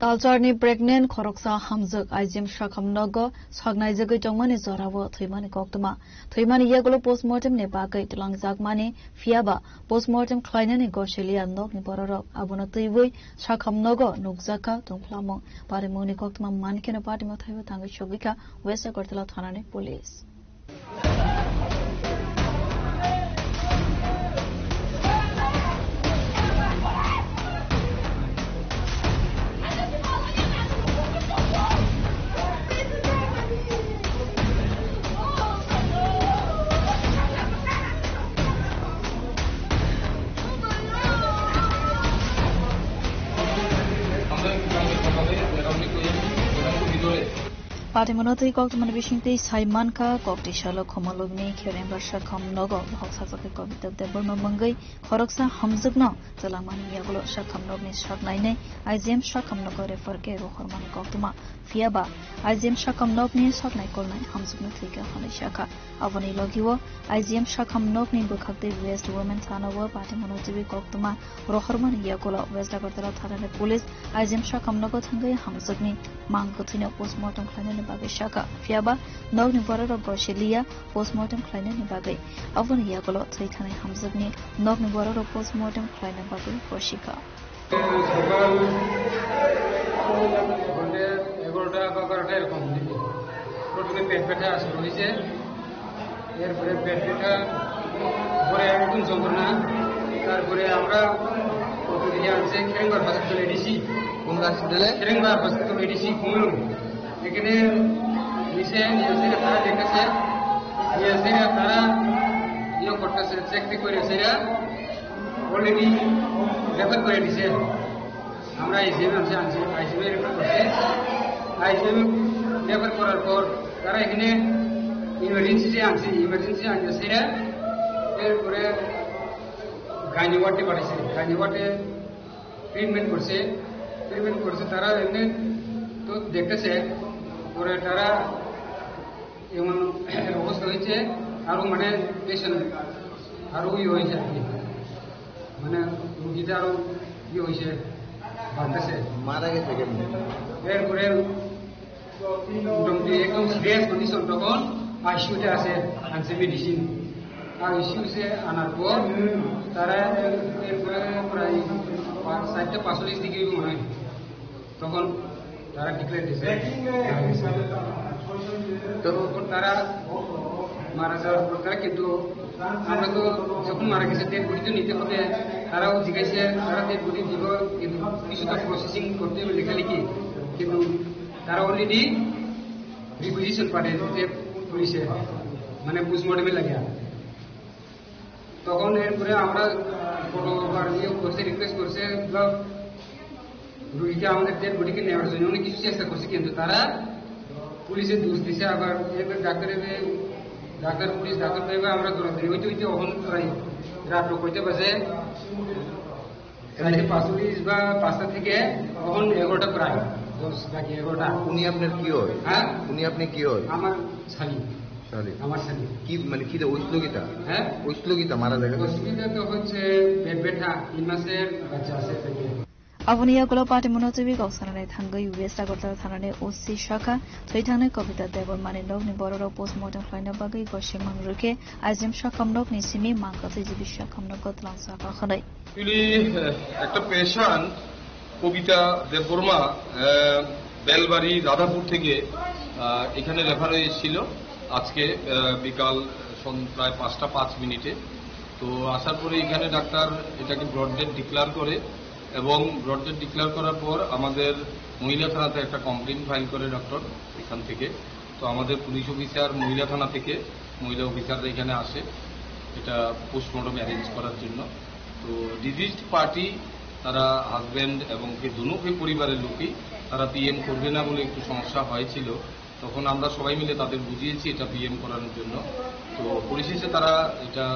Talcharni pregnant khoroksa hamjuk aijim shakhamnogo sagnai jagoi tongmani zorawo thimani koktuma thimani yagulo postmortem ne bagai tulang jagmani fiaba postmortem khlainani goshelia nokni bororok abono tuibui shakhamnogo nukjaka tongplamong parimoni koktuma mankeno patima thaiba tangai shobika west agartala thanani police Patimanothi koktumani bishingti saimanka kokti shalo khomalugni kherembar shakham nogo bhaksajake kobita deborma mangai khoroksa hamjugno jalamani yagulo shakham nogni shaknaine IGM shakham nogo refer ke rohormani koktuma fiaba IGM shakham nogni shaknai kolnai hamjugno thika khani shakha avani logiwo IGM shakham nogni bukhakte west women thanawa patimanothi koktuma rohormani yagulo west agartala thana police IGM shakham nogo thangai hamjugni mangkuthina postmortem khlainani bagai shaka fiaba nogni bororo goshelia postmortem khlainani bagai avani yagulo thaithanai hamjugni nogni bororo postmortem khlainani bagai goshika এগারোটা এরকম প্রথমে পেট ব্যথা শুরু হয়েছে এরপরে পেট ব্যথা পরে একদম যন্ত্রণা তারপরে আমরা প্রতিদিন আনছে খেরেঙ্গার হসপিটাল এডিসি কোন হসপিটালে খেরেঙ্গার হসপিটাল এডিসি কুমলু এখানে নিচে নিয়ে তারা দেখেছে নিয়ে তারা ইয়ে করতেছে চেক করে সেরা অলরেডি রেফার করে দিছে আমরা আইজিএম আনছি আইজিএম রেফার করছে আইজিএম রেফার করার পর তারা এখানে ইমার্জেন্সি আনছে সেরা এরপরে গাইনি ওয়ার্ডে পাঠাইছে গাইনি ওয়ার্ডে ট্রিটমেন্ট করছে তারা এমনি তো দেখতেছে পরে তারা এমন অবস্থা হয়েছে আরো মানে পেশেন্ট আরো ইয়ে হয়েছে আর কি মানে রুগীতে আরো ইয়ে হয়েছে ভাবতেছে মারা গেছে এরপরে মোটামুটি একদম সিরিয়াস কন্ডিশন তখন আইসিইউতে আছে আনছে মেডিসিন ইস্যুসে আনার পর তারা এরপরে প্রায় 4:45 দিকে মনে হয় তখন তারা ডিক্লেয়ার দিয়েছে। তো তারা মারা যাওয়ার পর তারা কিন্তু আমরা তো যখন মারা গেছে ডেড বডি তো নিতে হবে, তারাও জিজ্ঞাসা তারা ডেড বডি দিব কিন্তু কিছুটা প্রসেসিং করতে হবে লেখালেখি, কিন্তু তারা অলরেডি রিকুইজিশন পাঠিয়ে দিতে পুলিশে মানে পোস্টমর্টমে লাগে। তখন এরপরে আমরা ফটোবার ইয়ে করছে, রিকোয়েস্ট করছে রুগীকে আমাদের ডেড বডিকে নেওয়ার জন্য অনেক কিছু চেষ্টা করছে, কিন্তু তারা পুলিশের দোষ দিছে। আবার ডাক্তার পুলিশ ডাক্তার পাইবে আমরা দৌড়াতে হইতে হইতে অহন প্রায় রাত 9টা বাজে 4:45 বা 5টা থেকে অহন 11টা প্রায় 10 বাকি 11টা। উনি আপনার কি হয়? হ্যাঁ উনি আপনি কি হয়? আমার শালি। আমার শালি কি মানে কি ঐশ্লগিতা? হ্যাঁ ঐশ্লগিতা মারা যায়। ঐশ্লগিতা তো হচ্ছে পেট ব্যথা, 3 মাসের বাচ্চা আছে। Aboni yagulo party monotibi gausanane thangai West Agartala thanane OC Shaka thaitanai kobita devon mane nog ni bororo postmortem flyna bagai goshimang ruke azim shakamnok ni simi mangkate jibi shakamnok gotlang saka khanai তিনি একটা patient কবিতা দেববর্মা বেলবাড়ি রাধাপুর থেকে এখানে refer হয়েছিল আজকে বিকাল প্রায় 5:05 তো আসার পরে এখানে ডাক্তার এটাকে ব্রড ডেড ডিক্লেয়ার করে এবং ব্রড ডেড ডিক্লেয়ার করার পর আমাদের মহিলা থানাতে একটা কমপ্লেন ফাইল করে ডক্টর এখান থেকে। তো আমাদের পুলিশ অফিসার মহিলা থানা থেকে মহিলা অফিসাররা এখানে আসে এটা পোস্টমর্টম অ্যারেঞ্জ করার জন্য। তো ডিজিজড পার্টি তারা হাজব্যান্ড এবং দুনো পরিবারের লোকই তারা পিএম করবে না বলে একটু সমস্যা হয়েছিল, তখন আমরা সবাই মিলে তাদের বুঝিয়েছি এটা পিএম করানোর জন্য। তো পরিশেষে তারা এটা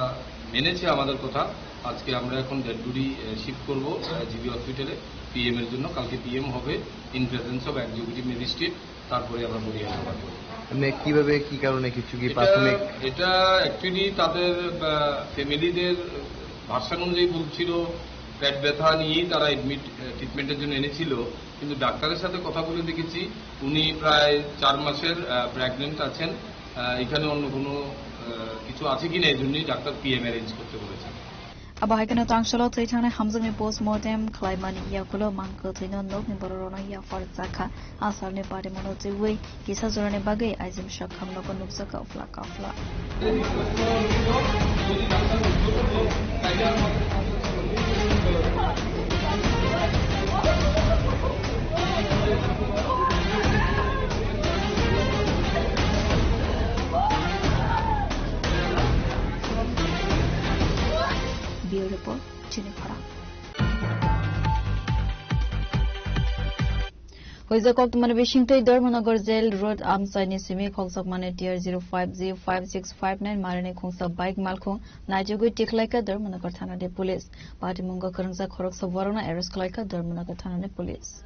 মেনেছে আমাদের কথা। আজকে আমরা এখন ডেড বডি শিফট করব জিবি হসপিটালে পিএম এর জন্য। কালকে পিএম হবে in presence of executive magistrate, তারপরে আমরা বডি হ্যান্ড ওভার করব। কিভাবে কি কারণে কিছু কি প্রাথমিক? এটা অ্যাকচুয়ালি তাদের ফ্যামিলিদের ভাষণ অনুযায়ী বলছিল পেট ব্যথা নিয়েই তারা এডমিট ট্রিটমেন্টের জন্য এনেছিল, কিন্তু ডাক্তারের সাথে কথা বলে দেখেছি উনি প্রায় 4 মাসের প্রেগনেন্ট আছেন। এখানে অন্য কোনো কিছু আছে কিনা এই জন্যই ডাক্তার পিএম অ্যারেঞ্জ করতে বলেছেন। Abahikano tangshalo thaitane hamzani postmortem klaimani yakulo mangko thino nok ni bororona ya farzaka asarne pare monote we kisa zorane bagai aizim shakham no nukzaka ufla kafla Bureau Report, Chinipara. Hoiza Koktumane Bishingtoi Dharmanagar Jail Road Amsaini Simi Khongsak Mane Tier 05Z5659 Marine Khongsak Bike Malkhong Najugui Tiklaika Dharmanagar Thana de Police Party Munga Karangsa Khoroksa Varona Arrest Klaika Dharmanagar Thana de Police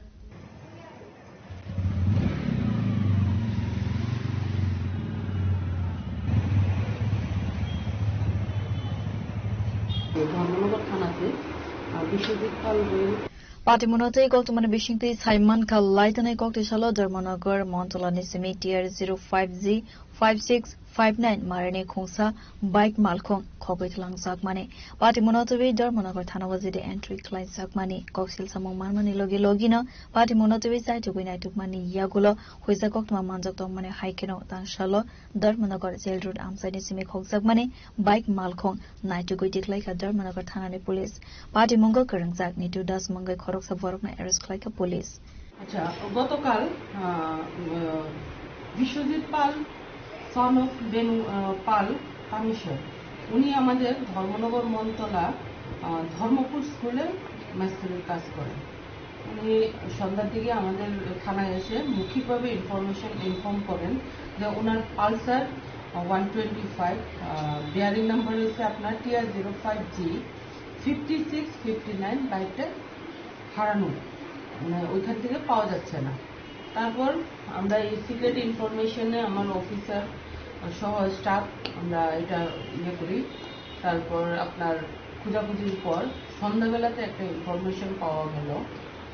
Party Monote Koktumane Bishingtoi Saiman Kalaitanai Koktisalo Dharmanagar Montolani Simi Tier 05Z5659 Marine Khongsa Bike Malkhong Khogit Langsak Mane Party Monote Dharmanagar Thana Wazide Entry Klein Sakmani Koksil Samong Manmani Logi Logina Party Monote Site Winai Tukmani Yagulo Huiza Koktuma Manjak Mane Haikeno Tanshalo Dharmanagar Jail Road Amsani Simi Khongsak Mane Bike Malkhong Naitugo Tiklaika Dharmanagar Thana Police Party Mungo Karangsak Nitu Das Mungai Khoroksa Vorokna Arrest Klaika Police আচ্ছা গতকাল বিশ্বজিৎ পাল son of Benu পাল কামিশন উনি আমাদের ধর্মনগর মনতলা ধর্মপুর স্কুলে মাস্টারের কাজ করেন। উনি সন্ধ্যার দিকে আমাদের থানায় এসে মৌখিকভাবে ইনফর্ম করেন যে ওনার পালসার 125 বিয়ারিং নাম্বার হচ্ছে আপনার টিআর 05G 5659 বাইকটা হারানো, ওইখান থেকে পাওয়া যাচ্ছে না। তারপর আমরা এই সিক্রেট ইনফরমেশনে আমার অফিসার সহ স্টাফ আমরা এটা করি। তারপর আপনার খোঁজাখুঁজির পর সন্ধ্যাবেলাতে একটা ইনফরমেশন পাওয়া গেল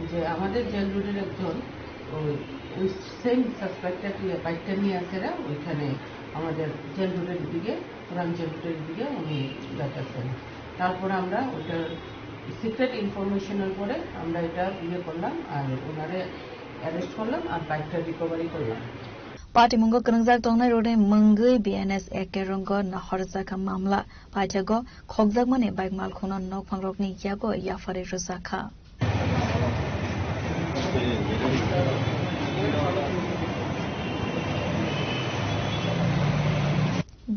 যে আমাদের জেল রোডের একজন ওই সেম সাসপেক্টেড বাইকটা নিয়ে আসেরা ওইখানে আমাদের জেল রুটের দিকে পুরান জেল রুটের দিকে উনি যাচ্ছেন। তারপরে আমরা ওটার সিক্রেট ইনফরমেশনের পরে আমরা এটা করলাম আর ওনারে অ্যারেস্ট করলাম আর বাইকটা রিকভারি করলাম। পাটিমুঙ্গ গরংজাক টংনাই রোডে মঙ্গৈ বিএনএস একেরঙ্গ নহরজাকা মামলা পাইথাগো খকজাক মানে bike মালখুন knock ফাংরকনি ইয়াগো ইয়াফারে রজাখা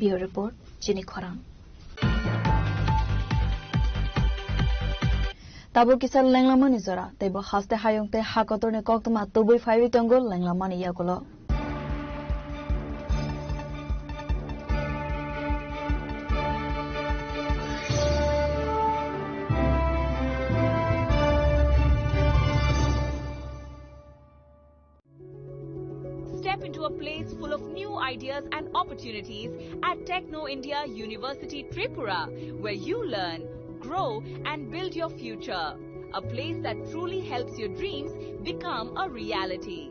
Bureau Report, Jenny Khorang. Tabur kisal lenglamani zora, tebo haste hayong te hakotor ne koktuma tubui faiwi tongol lenglamani yakulo. Step into a place full of new ideas and opportunities at Techno India University Tripura, where you learn, grow and build your future. A place that truly helps your dreams become a reality.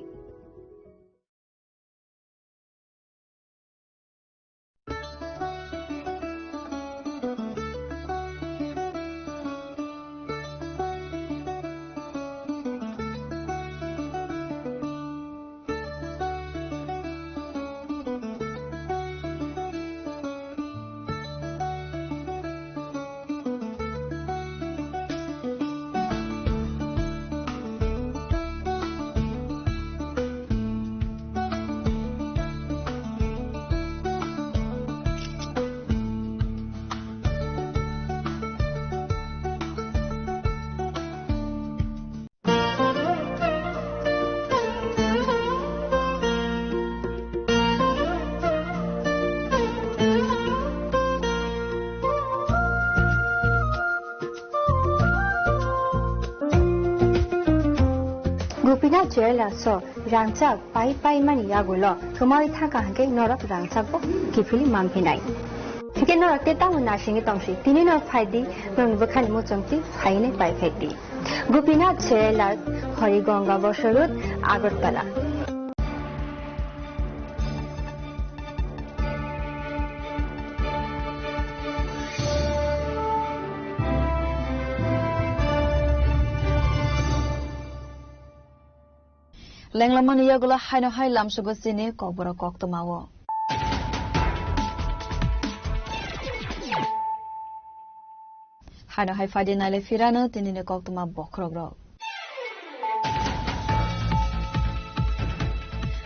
Grupina Jela so Rangchak Pai Mani Yagulo, Kumari Taka Hake Norok Rangchako, Kifili Mampinai. Hake Norok Teta Sing Tomshi, Tinino Padi, when Bukan Mutumti, Haine by Feti. Grupina Jela Horigonga Bosharut, Agotala. Lenglamani yagula haino hai lamsugo sini kobora koktomawo. Haino hai fadi nale firano tinine koktoma bokrogro.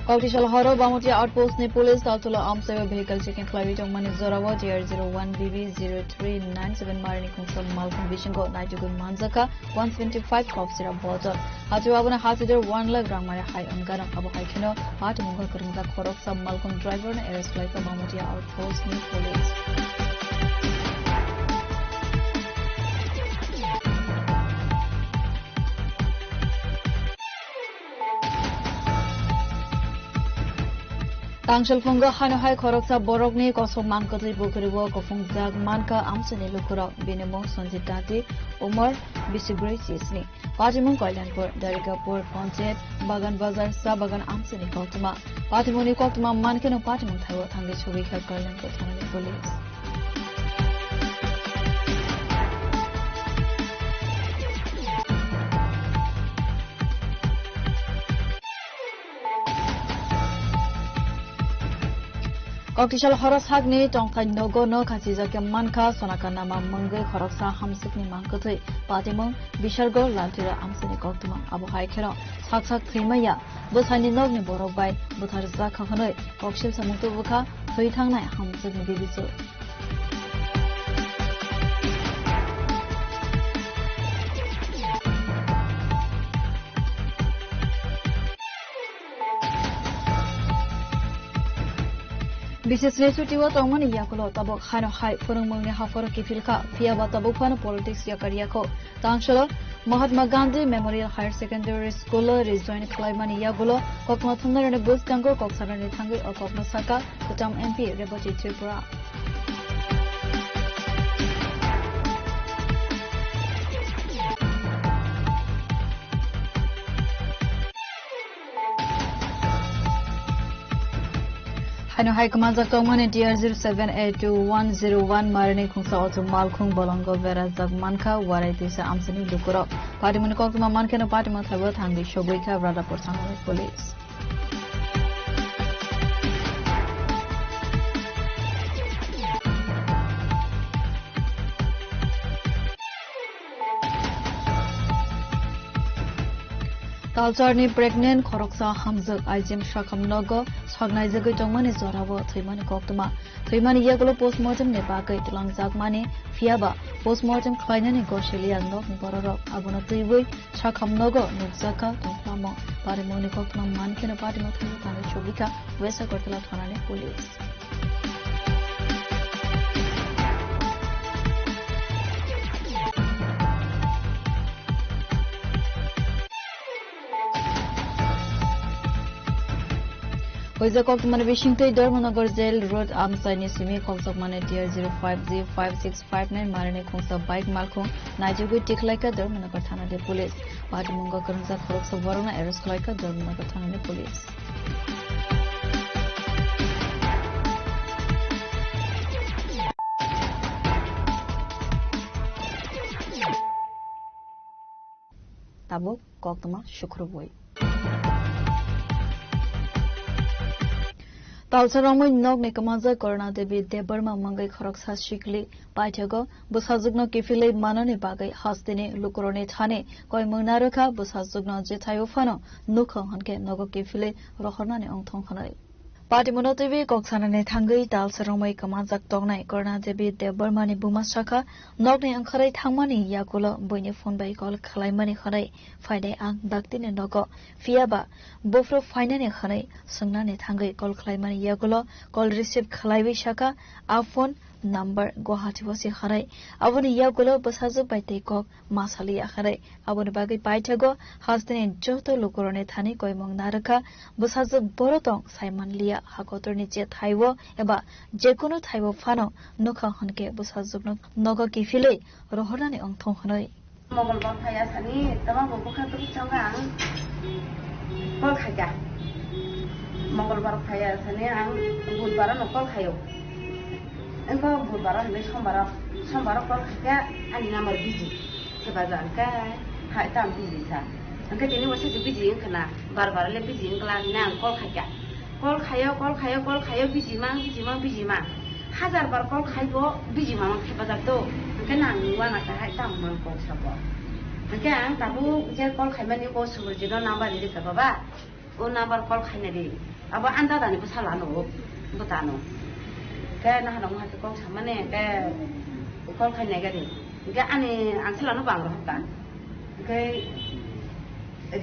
Koktisal horo bamutia outpost ni police daltula amseva vehicle checking flight of mani zorawa TR01 BB0397 Marini Kungsal Malcolm Vishingo Naitugun Manzaka 125 Kopsira Bottle. Hajwabuna Hasider 1 lakh Rangmare High Angara Abu Haikino Hatimunga Kurunga Korok Sub Malcolm driver and arrest like a bamutia outpost ni police. Tangshal Funga Hanohai Koroksa Borogni Koso Mankatli Bukuriwo Kofung Jag Manka Amsani Lukura Binemo Sanjitati Umar Bisibri Sisni Patimun Kailanpur Darikapur Ponset Bagan Bazar Sabagan Amsani Kotuma Patimuni Kotuma Mankino Patimun Thawa Tangi Churika Kailanpur Tanani Police. Koktisal horos hagni tongkai nogo no khasijake manka sonakanama mangge khoroksa hamsikni mankatui patimong bishargo lantira amsini koktuma abu haikhero saksak thimaya bosani nogni borokbai butharza khakhanoi kokshil samutu bukha thoi thangnai hamsikni bibisu Bisis resutiwa tongmani yakulo tabok hano hai furungmangni haforo kifilka fiaba tabok fano politics yakariyako tangshalo Mahatma Gandhi Memorial Higher Secondary School rejoin klaimani yagulo kokma thunarane bus kango koksarane thangi or kokma saka kutam MP Reboti Tripura. Hano hai kamajak tongmani tier 07821001 marine khungsa auto malkhung bolongo vera jagmanka warai tisa amsani lukuro party mani koktuma mankeno party ma thabo thangi shogoika radapur sangare police Talcharni pregnant khoroksa hamjak aijim shakamnogo sagnai jagai tongmani zorabo thaimani koktuma thaimani yaglo postmortem ne bagai tlangjak fiaba postmortem khlainani gosheliya nok bororok abuna tuibui shakamnogo nukjaka tongplamo parimoni koktuma mankena patimo thaimu tani chobika wesa kortala thanani police Koizakokmane Wishington Dharmanagar Jail Road Amsaini Simi Koksokmane Tier 05Z5659 Marine Khongsa Bike Malkhong Naijugui Tiklaika Dharmanagar Thana de Police Patimunga Karunza Khoroksa Varona Arrest Klaika Dharmanagar Thana de Police Tabo Koktama Shukruboi Talcharangmai nokni kamaja Corona Devi Debarma Mangai Khoroksa Shikli Paithago Busazugno Kifile Manane Bagai Hastine Lukurone Thane Koi Mungnaraka Busazugno Jetayo Fano Nukhong Hanke Nogo Kifile Rohornane Ongthong Khanai Patimono TV Koksanane Thangai Talcharangmai Kamajak Tongnai Corona Devi Debarmani Bumasaka Nokni Angkharai Thangmani Yakulo Boine Phone by Call Khlaimani Khanai Faide Ang Daktine Nogo Fiaba Bofro Finane Khanai Sungnane Thangai Call Khlaimani Yakulo Call Receive Khlaiwi Shaka Phone number Guwahati wasi kharai aboni yagulo basazu baite kok masali akharai aboni bagai paithago hasdene joto lukurone thani koimong naraka basazu borotong saiman lia hakotorni je thaiwo eba jekono thaiwo fano nokha hanke basazugno nogo kifile rohorani ongthong khanai mongolbar phaya sani tama bokha tu changa kol khaja mongolbar phaya sani ang budbar no kol khayo engko budbar le sombara kol khaja ani namar biji sebajan ka hai tam biji sa engko tini wase biji engkana bar le biji engkala nang kol khayo biji mang hajar bar kol khayo biji mang sebajan to cái nàng qua là cái hai tầm mà còn sập bỏ cái anh ta bu cái con khai mình có sửa chỉ nó nằm vào đi cái bà ô nằm vào con khai này đi à bà anh ta đã đi bớt salon nó bớt tano cái nó đồng hai cái con sắm này cái con khai này cái đi cái anh salon nó bằng rồi cả cái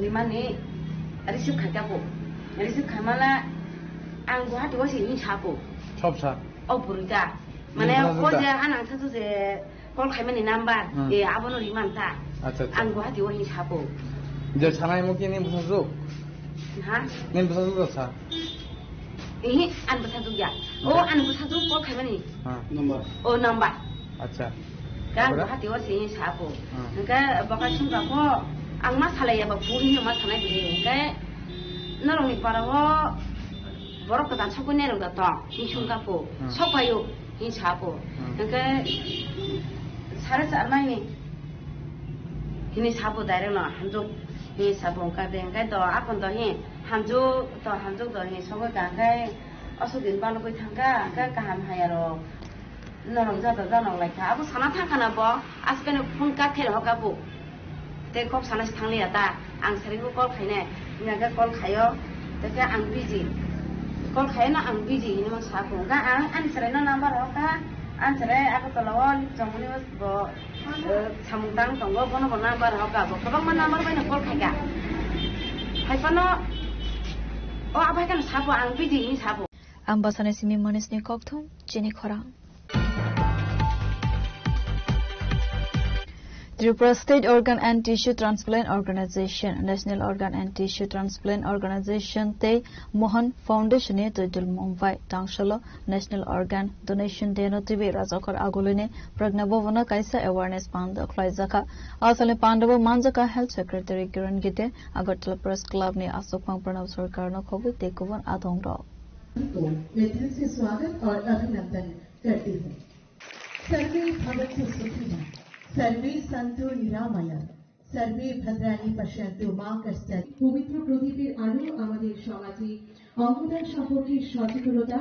đi mà này đi ship khai cái bộ đi ship khai mà là anh qua thì có gì như sao bộ shop sao ô bự ra mà này có gì anh thằng thứ gì Call Khaimani number, abono rimanta. Ang Guwahati wahin sapo. Je sanai mo kini busazuk. Ha? Nen busazuk sa. An busazuk ya. Oh, an busazuk Call Khaimani. Number. Oh, number. Acha. Kan Guwahati wahin sapo. Nka bakai sungka ko ang masalah ya bapu ini masalah beli. Nka narong ni para wo borok ketan sokun nerong datang. Ini sungka ko. Sopayo ini sapo. Nka सारे साल में हिनी साबु दारे ना हम जो हिनी साबु का देंगे तो अपन तो हम जो तो ही सब का असु दिन बालो कोई थंगा का काम है यारो नरम जाता जानो लाइका अब साना था खाना बो आज के फोन का थे हो का बो ते कब साना से थांली आता आं सरी को कॉल खाइने इना कॉल खायो ते का आं बिजी कॉल खायो ना आं बिजी हिनी मा साबु का आं सरे ना नंबर हो का Answer aku tolong jomuni was bo samudang tonggo bono bono number hoka bo kabang mana number baina call khaga hai pano o abai kan sapo ang biji ni sapo ambasane simi manis ni kokthum chini khora Tripura State Organ and Tissue Transplant Organization, National Organ and Tissue Transplant Organization, Te Mohan Foundation, to Dul Mumbai, Tangshalo, National Organ Donation Day, no TV, Razakar Aguline, Pragnabovana Kaisa Awareness Panda, Klaizaka, Asale Pandava Manzaka Health Secretary Kiran Gite, Agartala Press Club, ne Asopang Pranav Sarkar, no Kobi, Tekovan Atongro. को मैं दिल से स्वागत और अभिनंदन करती हूँ। सर्वे भवन्तु सुखिनः, सर्वे सन्तु निरामयः, सर्वे भद्राणि पश्यन्तु मा कश्चित्। পবিত্র প্রদীপের আলো আমাদের সমাজে অঙ্গদান সম্পর্কে সচেতনতা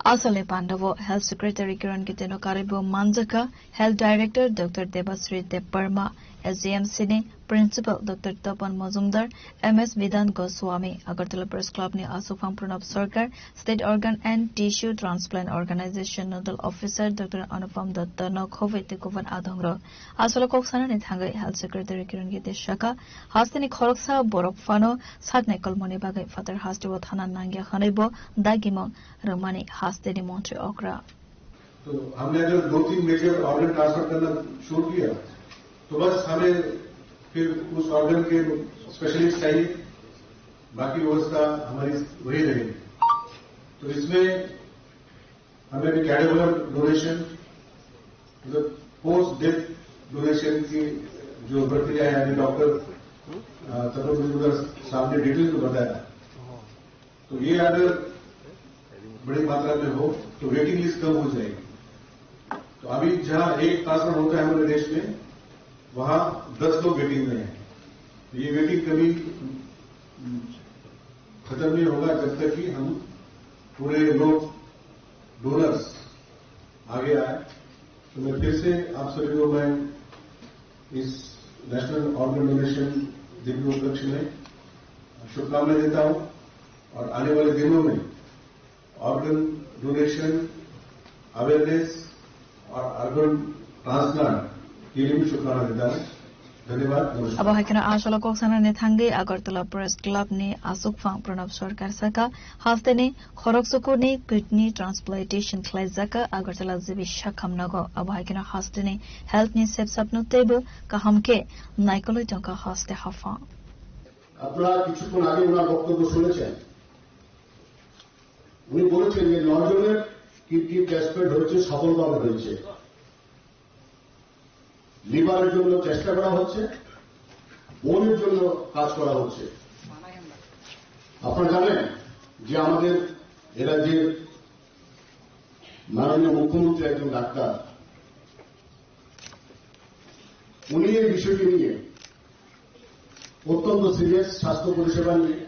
Asale Pandavo, Health Secretary Kiran Kiteno Karibu Manjaka, Health Director Dr. Debasri Deparma, SGM Sini, Principal Dr. Tapan Mazumdar, MS Vidant Goswami, Agartala Press Club ni Asufam Pranab Sarkar, State Organ and Tissue Transplant Organization Nodal Officer Dr. Anupam Datta Nokovet Kovan Adongro, Asala Koksana ni Thangai Health Secretary Kiran Giteshaka, Hastini Koroksa Borokfano, Satne Kolmoni Bagai Father Hastiwo Thana Nangya Khanibo, Dagimon, Romani Hastini Montre Okra. तो हमने अगर 2-3 major organ transfer करना शुरू किया तो बस हमें फिर उस ऑर्गन के स्पेशलिस्ट चाहिए, बाकी व्यवस्था हमारी वही रहेगी। तो इसमें हमें भी कैडेवर डोनेशन, मतलब पोस्ट डेथ डोनेशन की जो प्रक्रिया है, अभी डॉक्टर तपन मजूमदार साहब ने डिटेल में बताया, तो ये अगर बड़ी मात्रा में हो तो वेटिंग लिस्ट कम हो जाएगी। तो अभी जहां एक ट्रांसफर होता है हमारे देश में, वहां 10 लोग वेटिंग में हैं। ये वेटिंग कभी खत्म नहीं होगा जब तक कि हम पूरे लोग डोनर्स आगे आए। तो मैं फिर से आप सभी को मैं इस नेशनल ऑर्गन डोनेशन दिव्य उपलक्ष्य में शुभकामनाएं देता हूं और आने वाले दिनों में ऑर्गन डोनेशन अवेयरनेस और ऑर्गन ट्रांसप्लांट के लिए भी शुभकामनाएं देता हूं। धन्यवाद। Abo hakina Ashala Koksana ni Thangai Agartala Press Club ni Asukfang Pranab Sarkar Saka, Hasteni Khoroksukur ni Kidney Transplantation Klezaka Agartala Zibi Shakamnago, Abo hakina Hasteni Health ni Sepsapno Table Kahamke Naikolo Tonka Haste Hafa. আপনারা কিছুক্ষণ আগে ওনার বক্তব্য শুনেছেন, উনি বলেছেন যে 9 জনের kidney transplant হয়েছে, সফলভাবে হয়েছে। লিভারের জন্য চেষ্টা করা হচ্ছে, বোনের জন্য কাজ করা হচ্ছে। আপনারা জানেন যে আমাদের এ রাজ্যের মাননীয় মুখ্যমন্ত্রী একজন ডাক্তার, উনি এই বিষয়টি নিয়ে অত্যন্ত সিরিয়াস স্বাস্থ্য পরিষেবা নিয়ে,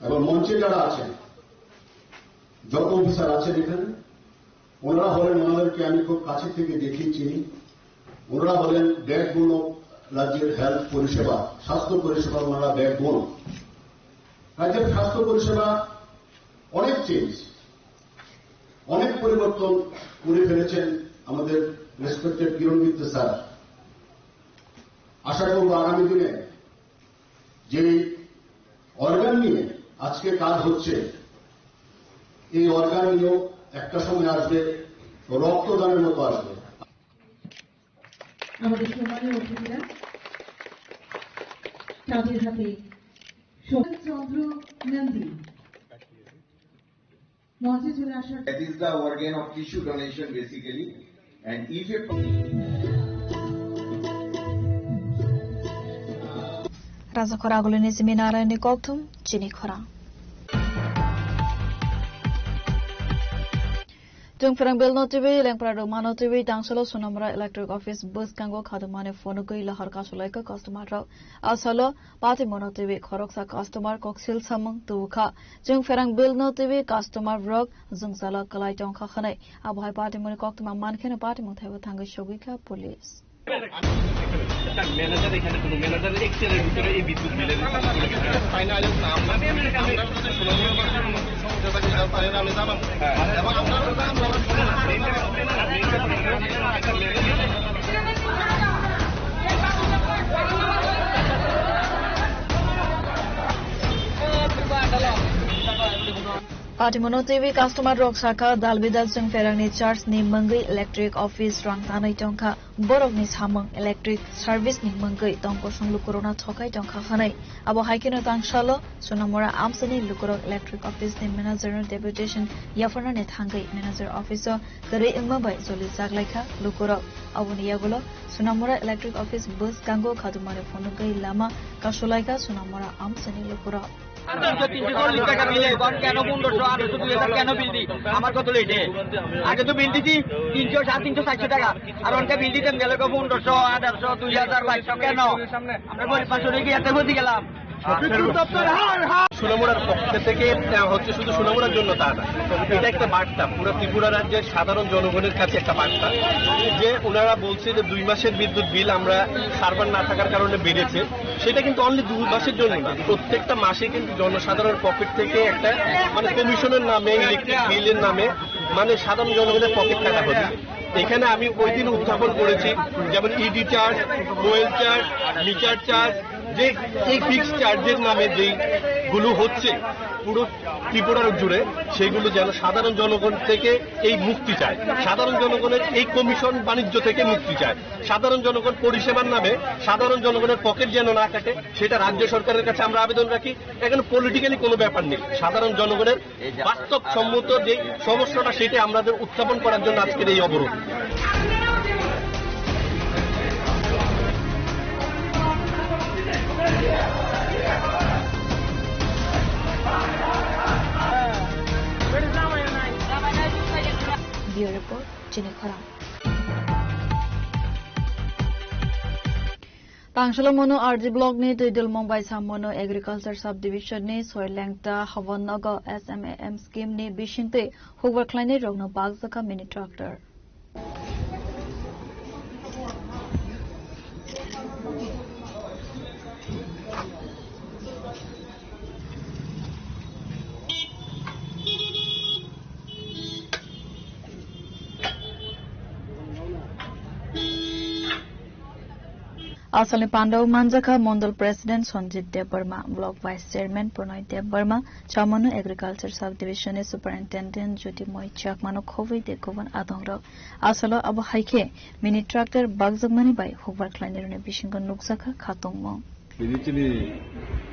এবং মঞ্চে যারা আছেন, যত অফিসার আছেন এখানে, ওনারা হলেন, ওনাদেরকে আমি খুব কাছে থেকে দেখি চিনি, ওনারা হলেন ব্যাকবোন রাজ্যের হেলথ পরিষেবা, স্বাস্থ্য পরিষেবা, ওনারা ব্যাকবোন। রাজ্যের স্বাস্থ্য পরিষেবা অনেক চেঞ্জ, অনেক পরিবর্তন করে ফেলেছেন আমাদের রেসপেক্টেড কিরণ মিত্র স্যার। আশা করব আগামী দিনে যে অর্গান নিয়ে আজকে কাজ হচ্ছে, এই অর্গান নিয়েও একটা সময় আসবে, রক্তদানের মতো আসবে। আমাদের সম্মানীয় অতিথিরা তাদের হাতে চন্দ্র নন্দী মঞ্চে চলে আসার। That is the organ of tissue donation basically, and if a Raza Khora Agulini Ziminara ni Koktum Chini Khora. Jung Ferang Bill no TV, Lang Prado Mano TV, Dangsolo Sunamra Electric Office, Bus Kango Kadamane Fonogui Lahar Kasulaika Customer Asalo, Pati Mono TV, Koroksa Customer Coxil Samung Tuka, Jung Ferang Bill no TV, Customer Rock, Zung Sala Kalai Jong Kakane, Abai Party Monikoktum Mankin, Party Monteva Tanga Shogika Police. Manager এখানে কোনো manager এক্সেলের ভিতরে এই বিদ্যুৎ বিলের final নাম আমি Patimono TV customer rok saka dalbidal sung ferangni charge ni mangai electric office rang tanai tongkha borok ni samang electric service ni mangai tongko sunglu corona thokai tongkha khanai abo haikino tangshalo Sonamora amsani lukorok electric office ni manager deputation yafarna ne thangai manager officer kare ingma bai joli jaklaikha lukorok aboni yagulo Sonamora electric office bus gango khadumare phonukai lama kasolaika Sonamora amsani lukorok আমার কত লেটে আগে তো বিল দিছি 300 350 টাকা আর অনকা বিল দিতাম গেল 1500 1800 2000 2200 কেন আমরা গরিব পাঁচশো কি এত বদি গেলাম সোনামুড়ার পক্ষ থেকে হচ্ছে শুধু সোনামুড়ার জন্য তা না, এটা একটা বার্তা পুরো ত্রিপুরা রাজ্যের সাধারণ জনগণের কাছে একটা বার্তা যে ওনারা বলছে যে 2 মাসের বিদ্যুৎ বিল আমরা সার্ভার না থাকার কারণে বেড়েছে, সেটা কিন্তু অনলি 2 মাসের জন্য না, প্রত্যেকটা মাসে কিন্তু জনসাধারণের পকেট থেকে একটা মানে কমিশনের নামে ইলেকট্রিক বিলের নামে মানে সাধারণ জনগণের পকেট টাকা হচ্ছে। এখানে আমি ওই দিন উত্থাপন করেছি যেমন ED charge, mobile charge, meter charge, যে এই ফিক্স চার্জের নামে যেগুলো হচ্ছে পুরো ত্রিপুরার জুড়ে সেগুলো যেন সাধারণ জনগণ থেকে এই মুক্তি চায়, সাধারণ জনগণের এই কমিশন বাণিজ্য থেকে মুক্তি চায়, সাধারণ জনগণ পরিষেবার নামে সাধারণ জনগণের পকেট যেন না কাটে সেটা রাজ্য সরকারের কাছে আমরা আবেদন রাখি। এখানে পলিটিক্যালি কোনো ব্যাপার নেই, সাধারণ জনগণের বাস্তবসম্মত যে সমস্যাটা সেটা আমাদের উত্থাপন করার জন্য আজকের এই অবরোধ। Bureau Report, Chinikhara. Tangshalo Mono RG Block ni Tuidul Mumbai Samono Agriculture Subdivision ni Soilangta Havanaga SMAM scheme ni Bishinte Hoover Kleine Rogno Bagzaka mini tractor. Asali Pandav Manjaka Mondal President Sanjit Dev Burma, Block Vice Chairman Pranay Dev Burma, Chamano Agriculture Subdivision Superintendent Jyoti Moy Chakmano Khovi Dekovan Adongrok, Asalo Abu Haike, Mini Tractor Bagzagmani by Hoover Kleiner Bishingan Luxaka Katongmo. Binitini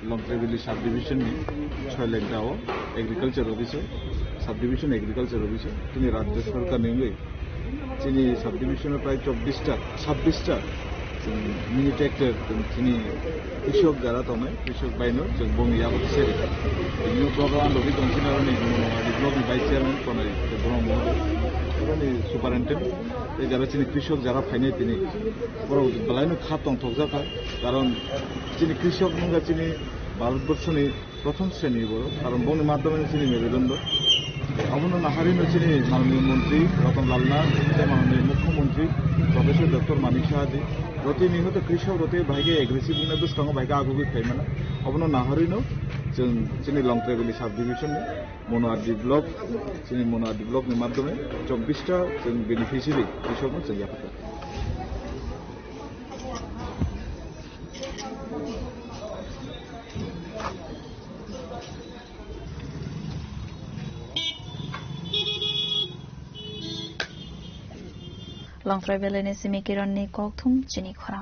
Longtrevili Subdivision, Soilagdao, Agriculture Officer, Subdivision Agriculture Officer, Tini Rajya Sarkar Ningwe, Tini Subdivision of Pride of Subdista. Mini tractor তিনি কৃষক যারা তমে কৃষক বাইনো যে বঙ্গিয়া বলছে new programme lobby consider নি develop vice chairman কোনাই ব্রহ্ম মানে superintendent এই যারা তিনি কৃষক যারা ফাইনে তিনি পরবর্তী বেলায় খাতং থকজাকা কারণ তিনি কৃষক নঙ্গা তিনি ভারতবর্ষনি প্রথম শ্রেণীর বড় কারণ বনের মাধ্যমে তিনি মেরুদণ্ড অবন্য নাহারিনো তিনি মাননীয় মন্ত্রী রতনলাল নাথ মাননীয় মুখ্যমন্ত্রী প্রফেসর ডক্টর মানিক সাহাজি রতি নিহত কৃষক রতি ভাইকে এগ্রেসিভ বুস্তঙ্গ ভাইকে আগুগি খাইমানা অবন্য নাহারিনো চিনি লংট্রেগুলি সাব ডিভিশন মনো আরডি ব্লক চিনি মনো আরডি ব্লকের মাধ্যমে 24টা বেনিফিশিয়ারি কৃষক চিনি আপা Long travel ni simikiran ni kokthum Chinikhara.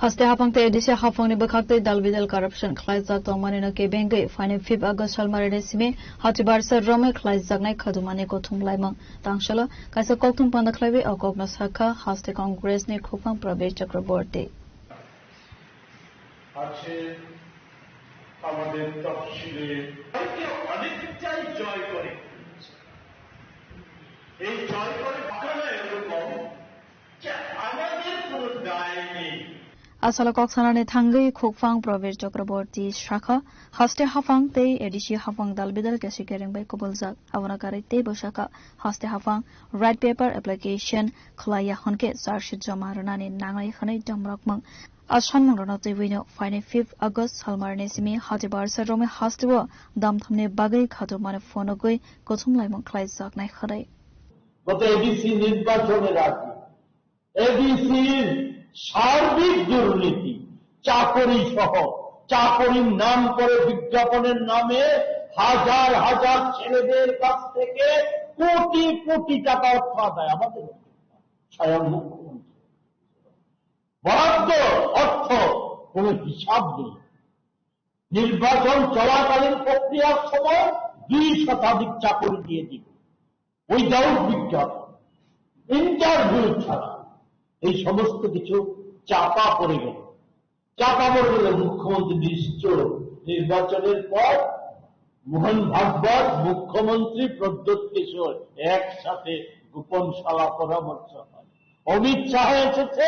Haste hapang te edisha hafang ni bakhakte dalbidal corruption khlaizak tongmani na ke bengai fine 5 August salmare ni sime hatibar sar rome khlaizak nai khadumani kothum laimang tangshalo kaisa kokthum panda khlaibe akopna sakha haste congress ni khupang prabesh chakraborty আছে আমাদের তফসিলে অনেকটাই জয় করে এই জয় করে ঘটনা এরকম যে আমাদের কোনো দায় নেই Asala koksanani thangai khukfang Pravesh Chakraborty Shakha haste hafang te edishi hafang dalbidal kasikereng bai koboljak awanakari te boshaka haste hafang red paper application khlaya honke charshit jama ranani nangai khanai jamrakmang ashan mongrona tewino fine 5 August salmarne simi hatibar sarome hastewa damthamne bagai khato mane phonogoi kothum laimang khlaijak nai kharai গত ADC নির্বাচনের আগে এডিসির সার্বিক দুর্নীতি চাকরি সহ চাকরির নাম করে বিজ্ঞাপনের নামে হাজার হাজার ছেলেদের কাছ থেকে কোটি কোটি টাকা অর্থ আদায় আমাদের স্বয়ং মুখ্যমন্ত্রী বরাদ্দ অর্থ কোন হিসাব নেই। নির্বাচন চলাকালীন প্রক্রিয়ার সময় 2 শতাধিক চাকরি দিয়ে দিল উইদাউট বিজ্ঞাপন, ইন্টারভিউ ছাড়া। এই সমস্ত কিছু চাপা পড়ে গেল। চাপা পড়ে গেল মুখ্যমন্ত্রী নিশ্চয় নির্বাচনের পর মোহন ভাগবত মুখ্যমন্ত্রী প্রদ্যোৎ কিশোর একসাথে গোপন সভা পরামর্শ হয়। অমিত শাহ এসেছে,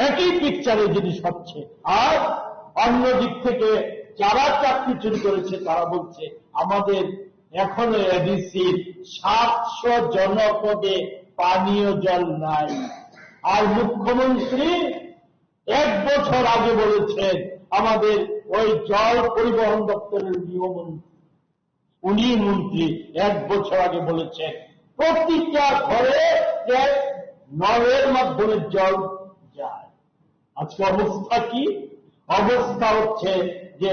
একই পিকচারে জিনিস হচ্ছে। আর অন্যদিক থেকে যারা চাকরি চুরি করেছে তারা বলছে আমাদের এখনো এডিসির 700 জনপদে পানীয় জল নাই। আর মুখ্যমন্ত্রী 1 বছর আগে বলেছেন আমাদের ওই জল পরিবহন দপ্তরের উনি মন্ত্রী 1 বছর আগে বলেছেন প্রতিটা ঘরে নলের মাধ্যমে জল যায়। আজকে অবস্থা কি? অবস্থা হচ্ছে যে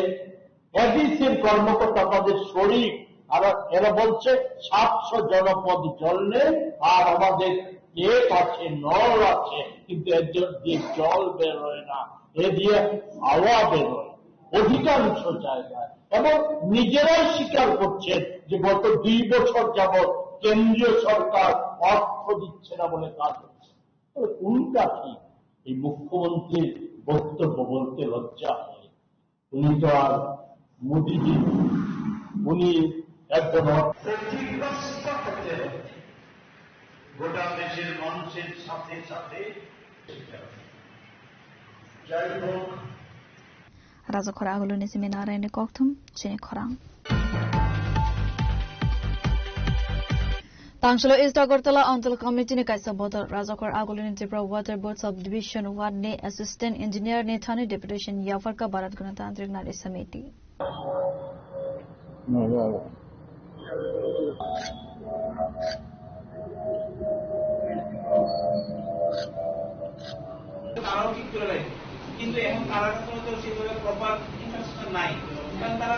এডিসির কর্মকর্তা তাদের শরীর, আর এরা বলছে 700 জনপদ জল নেই, আর আমাদের টেপ আছে, নল আছে, কিন্তু এর দিয়ে জল বেরোয় না, এ দিয়ে হাওয়া বেরোয় অধিকাংশ জায়গায়। এবং নিজেরাই স্বীকার করছেন যে গত 2 বছর যাবৎ কেন্দ্রীয় সরকার অর্থ দিচ্ছে না বলে কাজ হচ্ছে। কোনটা কি? এই মুখ্যমন্ত্রীর বক্তব্য বলতে লজ্জা হয়। উনি তো আর মোদীজি, উনি একদম ক্ষতিগ্রস্ত হতে হবে গোটা দেশের মানুষের সাথে সাথে। যাই হোক, Razakor aguluni seminara ini koktum chini khorang. Tangshalo East Agartala Antal Committee ni kaisa bodor Razakor aguluni Tripura Water Board Subdivision 1 ne Assistant Engineer ne Thani Deputation Yafarka Bharat Ganatantrik Nari Samiti. তারাও ঠিক করে রাখে, কিন্তু এখন তারা তো সেভাবে proper infrastructure নাই, কারণ তারা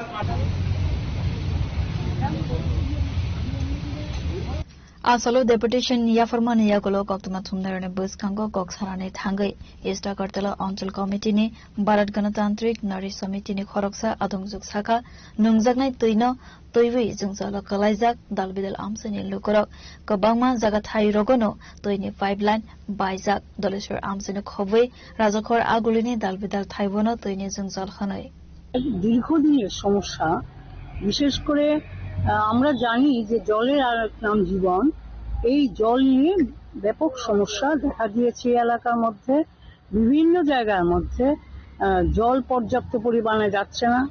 Asalo Deputation Yafarman Yagulo Koktuma Tumnarane Buskango Koksarane Tangai East Agartala Antal Committee ni Bharat Ganatantrik Nari Samiti ni Khoroksa Adongjuk Saka Nungjaknai Tuino Toiwi Jungsalo Kalaizak Dalbidal Amsani Lukorok Kabangma Zagathai Rogono Toini Pipeline Baizak Doleshwar Amsani Khobwe Razakor Agulini Dalbidal Thaibono Toini Jungsal Khanoi দীর্ঘদিনের সমস্যা। বিশেষ করে আমরা জানি যে জলের আর এক নাম জীবন। এই জল নিয়ে ব্যাপক সমস্যা দেখা দিয়েছে এলাকার মধ্যে। বিভিন্ন জায়গার মধ্যে জল পর্যাপ্ত পরিমাণে যাচ্ছে না।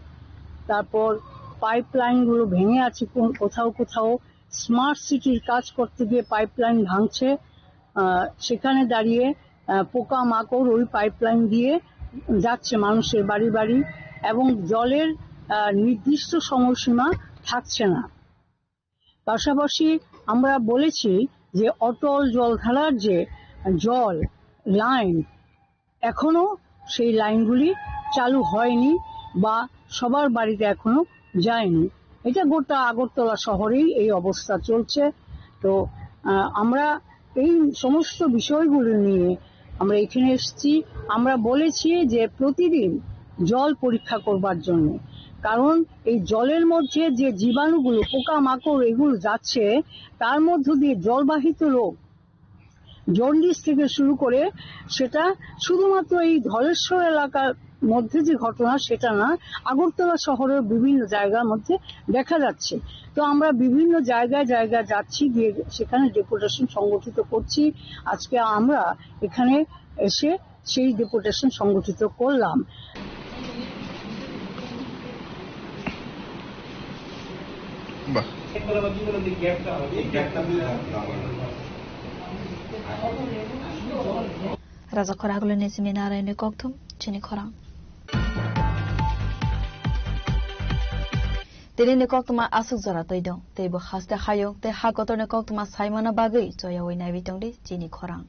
তারপর পাইপলাইনগুলো ভেঙে আছে, কোথাও কোথাও স্মার্ট সিটির কাজ করতে গিয়ে পাইপলাইন ভাঙছে। সেখানে দাঁড়িয়ে পোকা মাকড় ওই পাইপলাইন দিয়ে যাচ্ছে মানুষের বাড়ি বাড়ি, এবং জলের নির্দিষ্ট সময়সীমা থাকছে না। পাশাপাশি আমরা বলেছি যে অটল জলধারার যে জল লাইন, এখনো সেই লাইনগুলি চালু হয়নি বা সবার বাড়িতে এখনো যায়নি। এটা গোটা আগরতলা শহরেই এই অবস্থা চলছে। তো আমরা এই সমস্ত বিষয়গুলো নিয়ে আমরা এখানে এসেছি। আমরা বলেছি যে প্রতিদিন জল পরীক্ষা করবার জন্য, কারণ এই জলের মধ্যে যে জীবাণুগুলো পোকা মাকড় এগুলো যাচ্ছে, তার মধ্য দিয়ে জলবাহিত রোগ জন্ডিস থেকে শুরু করে, সেটা শুধুমাত্র এই ধলেশ্বর এলাকার মধ্যে যে ঘটনা সেটা না, আগরতলা শহরের বিভিন্ন জায়গার মধ্যে দেখা যাচ্ছে। তো আমরা বিভিন্ন জায়গায় জায়গায় যাচ্ছি, গিয়ে সেখানে ডেপুটেশন সংগঠিত করছি। আজকে আমরা এখানে এসে সেই ডেপুটেশন সংগঠিত করলাম। Razakor aguluni seminara ini koktum chini khorang. Tini ni koktuma asuk zara toidong, teibo khaste khayong te hakotor ni koktuma saimana bagai joya wina bitongdi chini khorang.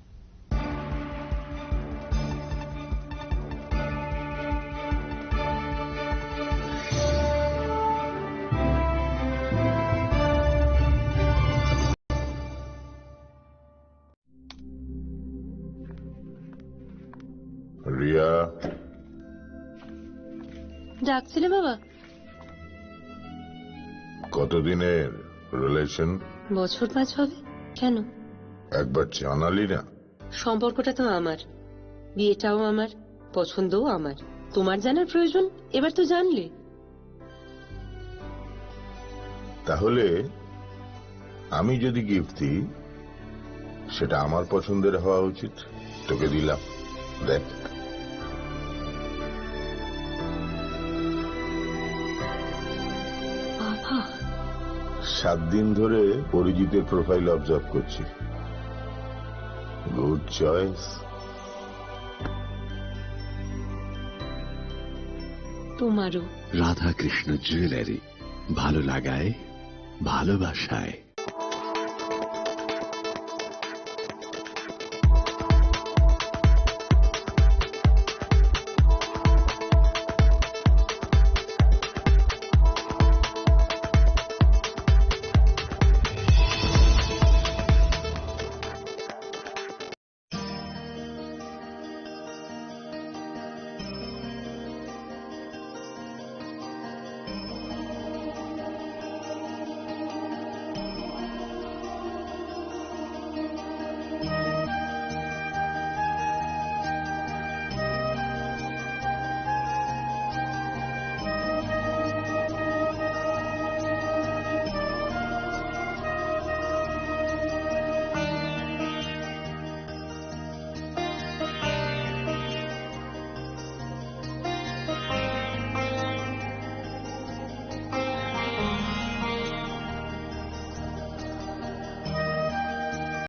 Riya, ডাকছিলে বাবা? কতদিনের রিলেশন? বছর 5 হবে। কেন? একবার জানালি না? সম্পর্কটা তো আমার, বিয়েটাও আমার, পছন্দও আমার। তোমার জানার প্রয়োজন? এবার তো জানলে। তাহলে আমি যদি গিফট দিই সেটা আমার পছন্দের হওয়া উচিত। তোকে দিলাম, দেখ। বাবা, 7 দিন ধরে অরিজিতের প্রোফাইল অবজার্ভ করছি। Good choice. তোমারও। রাধাকৃষ্ণ জুয়েলারি, ভালো লাগায় ভালোবাসায়।